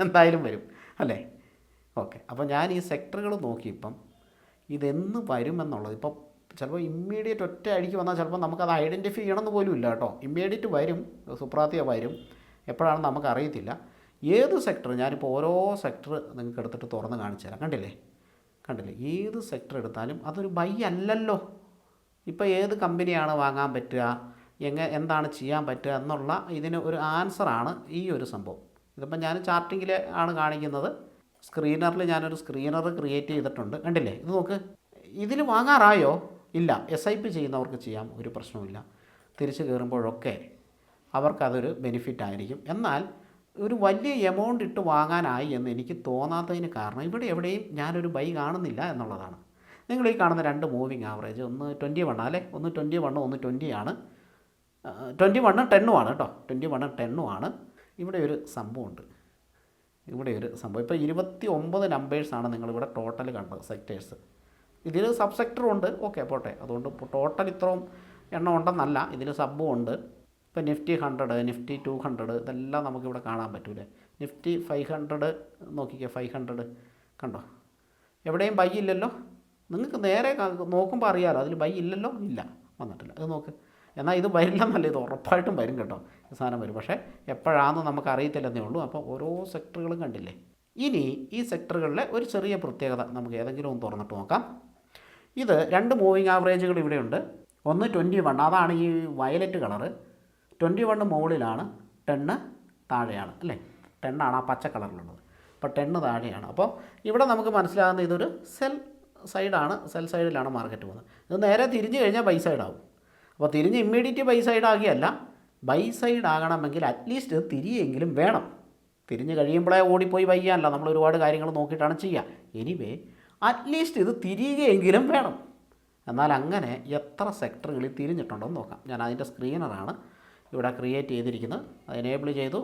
എന്തായാലും വരും, അല്ലേ? ഓക്കെ. അപ്പോൾ ഞാൻ ഈ സെക്ടറുകൾ നോക്കിയിപ്പം ഇതെന്ന് വരുമെന്നുള്ളത് ഇപ്പം ചിലപ്പോൾ ഇമ്മീഡിയറ്റ് ഒറ്റ അടിക്ക് വന്നാൽ ചിലപ്പോൾ നമുക്കത് ഐഡൻറ്റിഫൈ ചെയ്യണമെന്ന് പോലും ഇല്ല കേട്ടോ. ഇമ്മീഡിയറ്റ് വരും, സുപ്രാത്തിയ വരും, എപ്പോഴാണെന്ന് നമുക്കറിയത്തില്ല. ഏത് സെക്ടർ, ഞാനിപ്പോൾ ഓരോ സെക്ടർ നിങ്ങൾക്ക് എടുത്തിട്ട് തുറന്ന് കാണിച്ചു തരാം. കണ്ടില്ലേ? ഏത് സെക്ടർ എടുത്താലും അതൊരു ബൈ അല്ലല്ലോ. ഇപ്പോൾ ഏത് കമ്പനിയാണ് വാങ്ങാൻ പറ്റുക, എന്താണ് ചെയ്യാൻ പറ്റുക എന്നുള്ള ഇതിന് ഒരു ആൻസറാണ് ഈ ഒരു സംഭവം. ഇതിപ്പോൾ ഞാൻ ചാർട്ടിങ്ങിൽ ആണ് കാണിക്കുന്നത്. സ്ക്രീനറിൽ ഞാനൊരു സ്ക്രീനർ ക്രിയേറ്റ് ചെയ്തിട്ടുണ്ട്. കണ്ടില്ലേ? ഇത് നോക്ക്. ഇതിൽ വാങ്ങാറായോ? ഇല്ല. SIP ചെയ്യുന്നവർക്ക് ചെയ്യാം, ഒരു പ്രശ്നവുമില്ല. തിരിച്ച് കയറുമ്പോഴൊക്കെ അവർക്കതൊരു ബെനിഫിറ്റ് ആയിരിക്കും. എന്നാൽ ഒരു വലിയ എമൗണ്ട് ഇട്ട് വാങ്ങാനായി എന്ന് എനിക്ക് തോന്നാത്തതിന് കാരണം ഇവിടെ എവിടെയും ഞാനൊരു ബൈ കാണുന്നില്ല എന്നുള്ളതാണ്. നിങ്ങൾ ഈ കാണുന്ന 2 മൂവിങ് ആവറേജ്, ഒന്ന് 21 അല്ലേ, ഒന്ന് 21, ഒന്ന് 20 ആണ്. 21 10 ആണ് കേട്ടോ. 21 10 ആണ്. ഇവിടെ ഒരു സംഭവമുണ്ട്. ഇപ്പോൾ 29 നമ്പേഴ്സാണ് നിങ്ങളിവിടെ ടോട്ടൽ കണ്ടത് സെക്ടേഴ്സ്. ഇതിൽ സബ് സെക്ടറും ഉണ്ട്. ഓക്കെ, പോട്ടെ. അതുകൊണ്ട് ടോട്ടൽ ഇത്രയും എണ്ണം ഉണ്ടെന്നല്ല, ഇതിൽ സബ്ബും ഉണ്ട്. ഇപ്പോൾ നിഫ്റ്റി 100, നിഫ്റ്റി 200 ഇതെല്ലാം നമുക്കിവിടെ കാണാൻ പറ്റൂലേ. നിഫ്റ്റി 500 നോക്കിക്കേ, 500 കണ്ടോ? എവിടെയും ബൈ ഇല്ലല്ലോ. നിങ്ങൾക്ക് നേരെ നോക്കുമ്പോൾ അറിയാമല്ലോ, അതിൽ ബൈ ഇല്ലല്ലോ. ഇല്ല, വന്നിട്ടില്ല. അത് നോക്ക്. എന്നാൽ ഇത് വരില്ലെന്നല്ല, ഇത് ഉറപ്പായിട്ടും വരും കേട്ടോ. സാധനം വരും, പക്ഷേ എപ്പോഴാണെന്ന് നമുക്ക് അറിയത്തില്ലെന്നേ ഉള്ളൂ. അപ്പോൾ ഓരോ സെക്ടറുകളും കണ്ടില്ലേ. ഇനി ഈ സെക്ടറുകളിലെ ഒരു ചെറിയ പ്രത്യേകത നമുക്ക് ഏതെങ്കിലും ഒന്ന് തുറന്നിട്ട് നോക്കാം. ഇത് 2 മൂവിങ് ആവറേജുകൾ ഇവിടെയുണ്ട്. ഒന്ന് 21, അതാണ് ഈ വയലറ്റ് കളറ്. 21 മുകളിലാണ്, 10 താഴെയാണ്, അല്ലേ? 10 ആണ് ആ പച്ച കളറിലുള്ളത്. അപ്പോൾ 10 താഴെയാണ്. അപ്പോൾ ഇവിടെ നമുക്ക് മനസ്സിലാകുന്ന ഇതൊരു സെൽ സൈഡിലാണ് മാർക്കറ്റ് പോകുന്നത്. ഇത് നേരെ തിരിഞ്ഞു കഴിഞ്ഞാൽ ബൈ സൈഡാവും. അപ്പോൾ തിരിഞ്ഞ് ഇമ്മീഡിയറ്റ് ബൈ സൈഡ് ആകിയല്ല, ബൈ സൈഡ് ആകണമെങ്കിൽ അറ്റ്ലീസ്റ്റ് തിരിയെങ്കിലും വേണം. തിരിഞ്ഞ് കഴിയുമ്പോഴേ ഓടിപ്പോയി വയ്യാനല്ല, നമ്മൾ ഒരുപാട് കാര്യങ്ങൾ നോക്കിയിട്ടാണ് ചെയ്യുക. എനിവേ അറ്റ്ലീസ്റ്റ് ഇത് തിരിയുകയെങ്കിലും വേണം. എന്നാൽ അങ്ങനെ എത്ര സെക്ടറുകളിൽ തിരിഞ്ഞിട്ടുണ്ടെന്ന് നോക്കാം. ഞാൻ അതിൻ്റെ സ്ക്രീനറാണ് ഇവിടെ ക്രിയേറ്റ് ചെയ്തിരിക്കുന്നത്. അത് എനേബിൾ ചെയ്തു,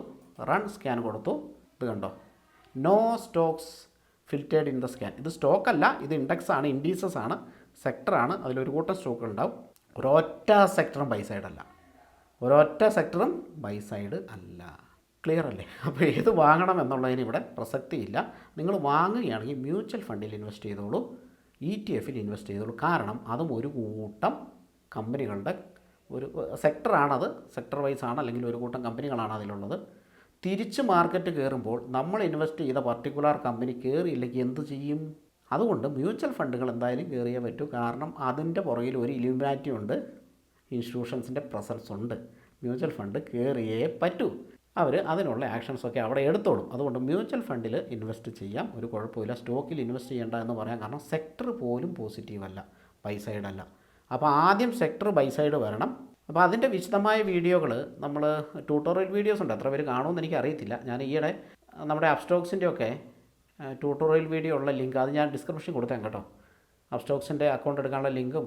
റൺ സ്കാൻ കൊടുത്തു. ഇത് കണ്ടോ, no stocks filtered in the scan. ഇത് സ്റ്റോക്കല്ല, ഇത് ഇൻഡെക്സാണ്, ഇൻഡീസസ് ആണ്, സെക്ടറാണ്. അതിലൊരു കൂട്ടം സ്റ്റോക്കുകൾ ഉണ്ടാവും. ഒരൊറ്റ സെക്ടറും ബൈ സൈഡ് അല്ല. ക്ലിയർ അല്ലേ? അപ്പോൾ ഏത് വാങ്ങണം എന്നുള്ളതിന് ഇവിടെ പ്രസക്തിയില്ല. നിങ്ങൾ വാങ്ങുകയാണെങ്കിൽ മ്യൂച്വൽ ഫണ്ടിൽ ഇൻവെസ്റ്റ് ചെയ്തോളൂ, ETF-ൽ ഇൻവെസ്റ്റ് ചെയ്തോളൂ. കാരണം അതും ഒരു കൂട്ടം കമ്പനികളുടെ ഒരു സെക്ടറാണത്, സെക്ടർ വൈസ് ആണ്, അല്ലെങ്കിൽ ഒരു കൂട്ടം കമ്പനികളാണ് അതിലുള്ളത്. തിരിച്ച് മാർക്കറ്റ് കയറുമ്പോൾ നമ്മൾ ഇൻവെസ്റ്റ് ചെയ്ത പർട്ടിക്കുലർ കമ്പനി കയറിയില്ലെങ്കിൽ എന്ത് ചെയ്യും? അതുകൊണ്ട് മ്യൂച്വൽ ഫണ്ടുകൾ എന്തായാലും കയറിയേ പറ്റൂ. കാരണം അതിൻ്റെ പുറകിൽ ഒരു ഇലുമിനാറ്റി ഉണ്ട്, ഇൻസ്റ്റിറ്റ്യൂഷൻസിൻ്റെ പ്രസൻസ് ഉണ്ട്. മ്യൂച്വൽ ഫണ്ട് കയറിയേ പറ്റൂ. അവർ അതിനുള്ള ആക്ഷൻസൊക്കെ അവിടെ എടുത്തോളും. അതുകൊണ്ട് മ്യൂച്വൽ ഫണ്ടിൽ ഇൻവെസ്റ്റ് ചെയ്യാം, ഒരു കുഴപ്പമില്ല. സ്റ്റോക്കിൽ ഇൻവെസ്റ്റ് ചെയ്യേണ്ട എന്ന് പറയാം. കാരണം സെക്ടർ പോലും പോസിറ്റീവല്ല, ബൈ സൈഡല്ല. അപ്പോൾ ആദ്യം സെക്ടർ ബൈ സൈഡ് വരണം. അപ്പോൾ അതിൻ്റെ വിശദമായ വീഡിയോകൾ നമ്മൾ ട്യൂട്ടോറിയൽ വീഡിയോസ് ഉണ്ട്. എത്ര പേര് കാണുമെന്ന് എനിക്ക് അറിയത്തില്ല. ഞാൻ ഈയിടെ നമ്മുടെ അപ്സ്റ്റോക്സിൻ്റെ ഒക്കെ ട്യൂട്ടോറിയൽ വീഡിയോ ഉള്ള ലിങ്ക് അത് ഞാൻ ഡിസ്ക്രിപ്ഷൻ കൊടുത്തേക്കാം കേട്ടോ. അപ്സ്റ്റോക്സിൻ്റെ അക്കൗണ്ട് എടുക്കാനുള്ള ലിങ്കും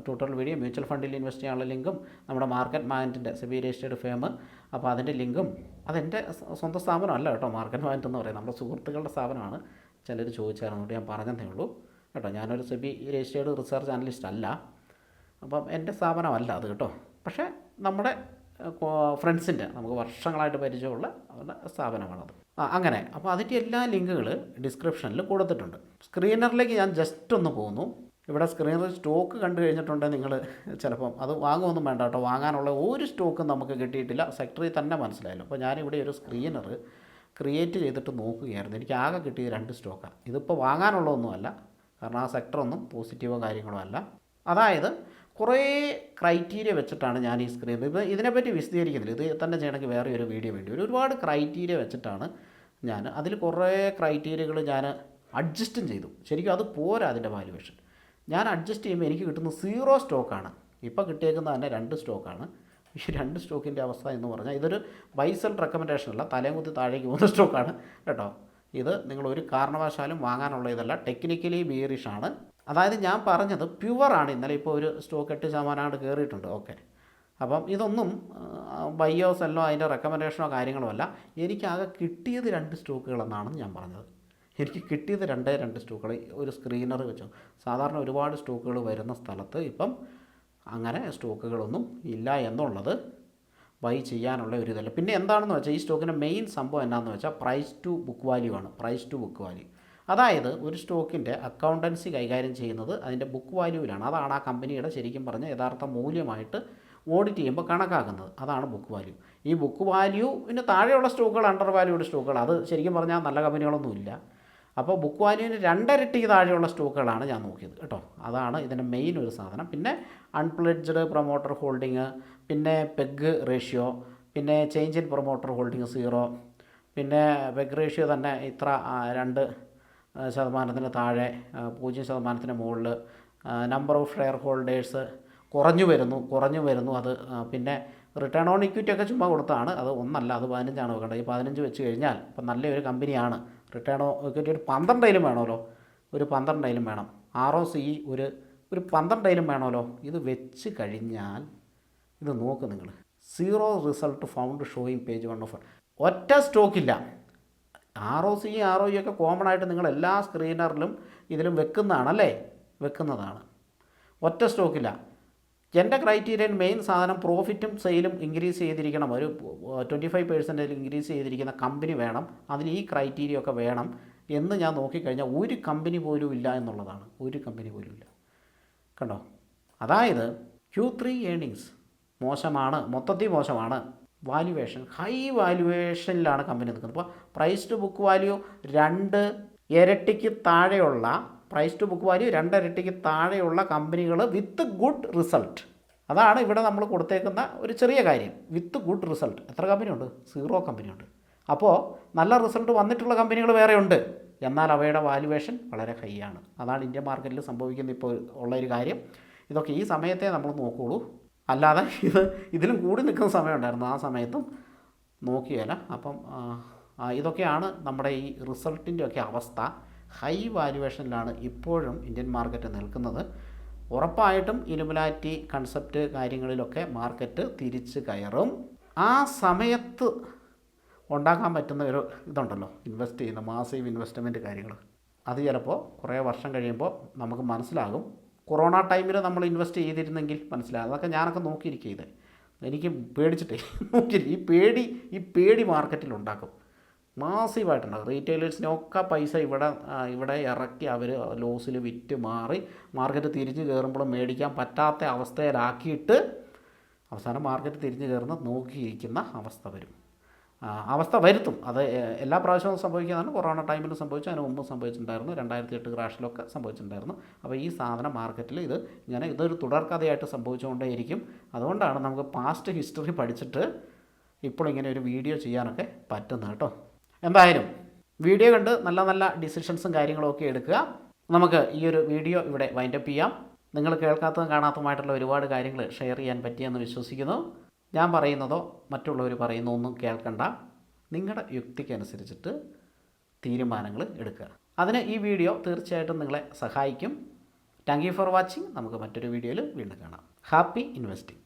ട്യൂട്ടോറിയൽ വീഡിയോ, മ്യൂച്വൽ ഫണ്ടിൽ ഇൻവെസ്റ്റ് ചെയ്യാനുള്ള ലിങ്കും, നമ്മുടെ മാർക്കറ്റ് മാനേജിൻ്റെ സെബി രജിസ്റ്റേർഡ് ഫേം, അപ്പോൾ അതിൻ്റെ ലിങ്കും. അതെൻ്റെ സ്വന്തം സ്ഥാപനമല്ല കേട്ടോ, മാർക്കറ്റ് മാനേജ് എന്ന് പറയുന്നത് നമ്മുടെ സുഹൃത്തുക്കളുടെ സ്ഥാപനമാണ്. ചിലർ ചോദിച്ചായിരുന്നുകൊണ്ട് ഞാൻ പറഞ്ഞതേ ഉള്ളൂ കേട്ടോ. ഞാനൊരു സെബി രജിസ്റ്റേർഡ് റിസർച്ച് അനലിസ്റ്റ് അല്ല, അപ്പം എൻ്റെ സ്ഥാപനമല്ല അത് കേട്ടോ. പക്ഷേ നമ്മുടെ ഫ്രണ്ട്സിൻ്റെ, നമുക്ക് വർഷങ്ങളായിട്ട് പരിചയമുള്ള അവരുടെ സ്ഥാപനമാണത്. അങ്ങനെ അപ്പോൾ അതിൻ്റെ എല്ലാ ലിങ്കുകൾ ഡിസ്ക്രിപ്ഷനിൽ കൊടുത്തിട്ടുണ്ട്. സ്ക്രീനറിലേക്ക് ഞാൻ ജസ്റ്റ് ഒന്ന് പോകുന്നു. ഇവിടെ സ്ക്രീനറിൽ സ്റ്റോക്ക് കണ്ടു കഴിഞ്ഞിട്ടുണ്ടെങ്കിൽ നിങ്ങൾ ചിലപ്പം അത് വാങ്ങുമൊന്നും വേണ്ട കേട്ടോ. വാങ്ങാനുള്ള ഒരു സ്റ്റോക്കും നമുക്ക് കിട്ടിയിട്ടില്ല. സെക്ടറിൽ തന്നെ മനസ്സിലായല്ലോ. അപ്പോൾ ഞാനിവിടെ ഒരു സ്ക്രീനർ ക്രിയേറ്റ് ചെയ്തിട്ട് നോക്കുകയായിരുന്നു. എനിക്ക് ആകെ കിട്ടിയത് 2 സ്റ്റോക്കാണ്. ഇതിപ്പോൾ വാങ്ങാനുള്ളതൊന്നുമല്ല, കാരണം ആ സെക്ടറൊന്നും പോസിറ്റീവോ കാര്യങ്ങളോ അല്ല. അതായത് കുറേ ക്രൈറ്റീരിയ വെച്ചിട്ടാണ് ഞാൻ ഈ സ്ക്രീൻ ഇതിനെപ്പറ്റി വിശദീകരിക്കുന്നില്ല. ഇത് തന്നെ ചെയ്യണമെങ്കിൽ വേറെ ഒരു വീഡിയോ വേണ്ടി വരും. ഒരുപാട് ക്രൈറ്റീരിയ വെച്ചിട്ടാണ് ഞാൻ അതിൽ കുറേ ക്രൈറ്റീരിയകൾ ഞാൻ അഡ്ജസ്റ്റും ചെയ്തു. ശരിക്കും അത് പോരാ അതിൻ്റെ വാല്യുവേഷൻ. ഞാൻ അഡ്ജസ്റ്റ് ചെയ്യുമ്പോൾ എനിക്ക് കിട്ടുന്നത് 0 സ്റ്റോക്കാണ്. ഇപ്പോൾ കിട്ടിയേക്കുന്നത് തന്നെ 2 സ്റ്റോക്കാണ്. ഈ 2 സ്റ്റോക്കിൻ്റെ അവസ്ഥ എന്ന് പറഞ്ഞാൽ ഇതൊരു ബൈ സെൽ റെക്കമെൻഡേഷൻ അല്ല, തലയും കുത്തി താഴേക്ക് പോകുന്ന സ്റ്റോക്കാണ് കേട്ടോ. ഇത് നിങ്ങൾ ഒരു കാരണവശാലും വാങ്ങാനുള്ള ഇതല്ല. ടെക്നിക്കലി ബിയറിഷാണ്. അതായത് ഞാൻ പറഞ്ഞത് പ്യുവറാണ്. ഇന്നലെ ഇപ്പോൾ ഒരു സ്റ്റോക്ക് 8% കയറിയിട്ടുണ്ട്. ഓക്കെ, അപ്പം ഇതൊന്നും ബയ്യോ സെല്ലോ അതിൻ്റെ റെക്കമെൻഡേഷനോ കാര്യങ്ങളോ അല്ല. എനിക്കാകെ കിട്ടിയത് 2 സ്റ്റോക്കുകളെന്നാണ് ഞാൻ പറഞ്ഞത്. എനിക്ക് കിട്ടിയത് 2 സ്റ്റോക്കുകൾ. ഒരു സ്ക്രീനർ വെച്ചു. സാധാരണ ഒരുപാട് സ്റ്റോക്കുകൾ വരുന്ന സ്ഥലത്ത് ഇപ്പം അങ്ങനെ സ്റ്റോക്കുകളൊന്നും ഇല്ല എന്നുള്ളത് ബൈ ചെയ്യാനുള്ള ഒരു ഇതല്ല. പിന്നെ എന്താണെന്ന് വെച്ചാൽ ഈ സ്റ്റോക്കിൻ്റെ മെയിൻ സംഭവം എന്താണെന്ന് വെച്ചാൽ പ്രൈസ് ടു ബുക്ക് വാല്യൂ ആണ്. പ്രൈസ് ടു ബുക്ക് വാല്യൂ, അതായത് ഒരു സ്റ്റോക്കിൻ്റെ അക്കൗണ്ടൻസി കൈകാര്യം ചെയ്യുന്നത് അതിൻ്റെ ബുക്ക് വാല്യൂവിലാണ്. അതാണ് ആ കമ്പനിയുടെ ശരിക്കും പറഞ്ഞ യഥാർത്ഥ മൂല്യമായിട്ട് ഓഡിറ്റ് ചെയ്യുമ്പോൾ കണക്കാക്കുന്നത്. അതാണ് ബുക്ക് വാല്യൂ. ഈ ബുക്ക് വാല്യൂവിന് താഴെയുള്ള സ്റ്റോക്കുകൾ, അണ്ടർ വാല്യൂഡ് സ്റ്റോക്കുകൾ, അത് ശരിക്കും പറഞ്ഞാൽ നല്ല കമ്പനികളൊന്നുമില്ല. അപ്പോൾ ബുക്ക് വാല്യൂവിന് 2 ഇരട്ടിക്ക് താഴെയുള്ള സ്റ്റോക്കുകളാണ് ഞാൻ നോക്കിയത് കേട്ടോ. അതാണ് ഇതിൻ്റെ മെയിൻ ഒരു സാധനം. പിന്നെ അൺപ്ലെഡ്ജ്ഡ് പ്രൊമോട്ടർ ഹോൾഡിങ്, പിന്നെ പെഗ് റേഷ്യോ, പിന്നെ ചേഞ്ച് ഇൻ പ്രൊമോട്ടർ ഹോൾഡിങ് 0, പിന്നെ പെഗ് റേഷ്യോ തന്നെ ഇത്ര 2% താഴെ, 0% മുകളിൽ, നമ്പർ ഓഫ് ഷെയർ ഹോൾഡേഴ്സ് കുറഞ്ഞു വരുന്നു. അത് പിന്നെ റിട്ടേൺ ഓൺ ഇക്വിറ്റി ഒക്കെ ചുമ്മാ കൊടുത്താണ്. അത് 1 അത് 15 വെക്കേണ്ടത്. ഈ 15 വെച്ച് കഴിഞ്ഞാൽ ഇപ്പം നല്ലൊരു കമ്പനിയാണ്. റിട്ടേൺ ഓൺ ഇക്വിറ്റി ഒരു 12 വേണമല്ലോ, ഒരു 12 വേണം. ROCE ഒരു 12 വേണമല്ലോ. ഇത് വെച്ച് കഴിഞ്ഞാൽ ഇത് നോക്ക് നിങ്ങൾ, 0 result found showing page 1 of ഒറ്റ സ്റ്റോക്കില്ല. ROCE ROE ഒക്കെ കോമൺ ആയിട്ട് നിങ്ങൾ എല്ലാ സ്ക്രീനറിലും ഇതിലും വെക്കുന്നതാണ്. ഒറ്റ സ്റ്റോക്കില്ല. എൻ്റെ ക്രൈറ്റീരിയൻ മെയിൻ സാധനം പ്രോഫിറ്റും സെയിലും ഇൻക്രീസ് ചെയ്തിരിക്കണം. ഒരു 25% ഇൻക്രീസ് ചെയ്തിരിക്കുന്ന കമ്പനി വേണം. അതിന് ഈ ക്രൈറ്റീരിയ ഒക്കെ വേണം എന്ന് ഞാൻ നോക്കിക്കഴിഞ്ഞാൽ ഒരു കമ്പനി പോലും ഇല്ല എന്നുള്ളതാണ്. ഒരു കമ്പനി പോലും ഇല്ല. കണ്ടോ? അതായത് Q3 ഏർണിങ്സ് മോശമാണ്, മൊത്തത്തിൽ മോശമാണ്. വാല്യുവേഷൻ ഹൈ വാല്യുവേഷനിലാണ് കമ്പനി നിൽക്കുന്നത്. അപ്പോൾ പ്രൈസ് ടു ബുക്ക് വാല്യൂ 2 ഇരട്ടിക്ക് താഴെയുള്ള കമ്പനികൾ വിത്ത് ഗുഡ് റിസൾട്ട്. അതാണ് ഇവിടെ നമ്മൾ കൊടുത്തേക്കുന്ന ഒരു ചെറിയ കാര്യം. With good result. എത്ര കമ്പനിയുണ്ട്? 0 കമ്പനിയുണ്ട്. അപ്പോൾ നല്ല റിസൾട്ട് വന്നിട്ടുള്ള കമ്പനികൾ വേറെ ഉണ്ട്, എന്നാൽ അവയുടെ വാല്യുവേഷൻ വളരെ ഹൈ ആണ്. അതാണ് ഇന്ത്യൻ മാർക്കറ്റിൽ സംഭവിക്കുന്ന ഇപ്പോൾ ഉള്ളൊരു കാര്യം. ഇതൊക്കെ ഈ സമയത്തെ നമ്മൾ നോക്കുകയുള്ളൂ. അല്ലാതെ ഇതിലും കൂടി നിൽക്കുന്ന സമയമുണ്ടായിരുന്നു, ആ സമയത്തും നോക്കിയല്ല. അപ്പം ഇതൊക്കെയാണ് നമ്മുടെ ഈ റിസൾട്ടിൻ്റെയൊക്കെ അവസ്ഥ. ഹൈ വാല്യുവേഷനിലാണ് ഇപ്പോഴും ഇന്ത്യൻ മാർക്കറ്റ് നിൽക്കുന്നത്. ഉറപ്പായിട്ടും ഇലുമിനാറ്റി കൺസെപ്റ്റ് കാര്യങ്ങളിലൊക്കെ മാർക്കറ്റ് തിരിച്ച് കയറും. ആ സമയത്ത് ഉണ്ടാക്കാൻ പറ്റുന്ന ഒരു ഇതുണ്ടല്ലോ, ഇൻവെസ്റ്റ് ചെയ്യുന്ന മാസീവ് ഇൻവെസ്റ്റ്മെൻറ്റ് കാര്യങ്ങൾ, അത് ചിലപ്പോൾ കുറേ വർഷം കഴിയുമ്പോൾ നമുക്ക് മനസ്സിലാകും. കൊറോണ ടൈമിൽ നമ്മൾ ഇൻവെസ്റ്റ് ചെയ്തിരുന്നെങ്കിൽ മനസ്സിലാകും. അതൊക്കെ ഞാനൊക്കെ നോക്കിയിരിക്കുക. ഇത് എനിക്ക് പേടിച്ചിട്ടേ ഈ പേടി മാർക്കറ്റിലുണ്ടാക്കും. മാസീവായിട്ടുണ്ടാകും. റീറ്റെയിലേഴ്സിനൊക്കെ പൈസ ഇവിടെ ഇറക്കി അവർ ലോസിൽ വിറ്റ് മാറി മാർക്കറ്റ് തിരിഞ്ഞ് കയറുമ്പോഴും മേടിക്കാൻ പറ്റാത്ത അവസ്ഥയിലാക്കിയിട്ട് അവസാനം മാർക്കറ്റ് തിരിഞ്ഞ് കയറുന്ന നോക്കിയിരിക്കുന്ന അവസ്ഥ വരുത്തും. അത് എല്ലാ പ്രാവശ്യവും സംഭവിക്കുന്നതാണ്. കൊറോണ ടൈമിൽ സംഭവിച്ചു, അതിന് മുമ്പ് സംഭവിച്ചിട്ടുണ്ടായിരുന്നു, 2008 ക്രാഷിലൊക്കെ സംഭവിച്ചിട്ടുണ്ടായിരുന്നു. അപ്പോൾ ഈ സാധനം മാർക്കറ്റിൽ ഇതൊരു തുടർക്കഥയായിട്ട് സംഭവിച്ചുകൊണ്ടേയിരിക്കും. അതുകൊണ്ടാണ് നമുക്ക് പാസ്റ്റ് ഹിസ്റ്ററി പഠിച്ചിട്ട് ഇപ്പോൾ ഇങ്ങനെ ഒരു വീഡിയോ ചെയ്യാനൊക്കെ പറ്റുന്നത് കേട്ടോ. എന്തായാലും വീഡിയോ കണ്ട് നല്ല നല്ല ഡിസിഷൻസും കാര്യങ്ങളൊക്കെ എടുക്കുക. നമുക്ക് ഈ ഒരു വീഡിയോ ഇവിടെ വൈൻഡപ്പ് ചെയ്യാം. നിങ്ങൾ കേൾക്കാത്തതും കാണാത്തതുമായിട്ടുള്ള ഒരുപാട് കാര്യങ്ങൾ ഷെയർ ചെയ്യാൻ പറ്റിയെന്ന് വിശ്വസിക്കുന്നു. ഞാൻ പറയുന്നതോ മറ്റുള്ളവർ പറയുന്നോ ഒന്നും കേൾക്കണ്ട. നിങ്ങളുടെ യുക്തിക്കനുസരിച്ചിട്ട് തീരുമാനങ്ങൾ എടുക്കുക. അതിന് ഈ വീഡിയോ തീർച്ചയായിട്ടും നിങ്ങളെ സഹായിക്കും. Thank you for watching. നമുക്ക് മറ്റൊരു വീഡിയോയിൽ വീണ്ടും കാണാം. Happy investing.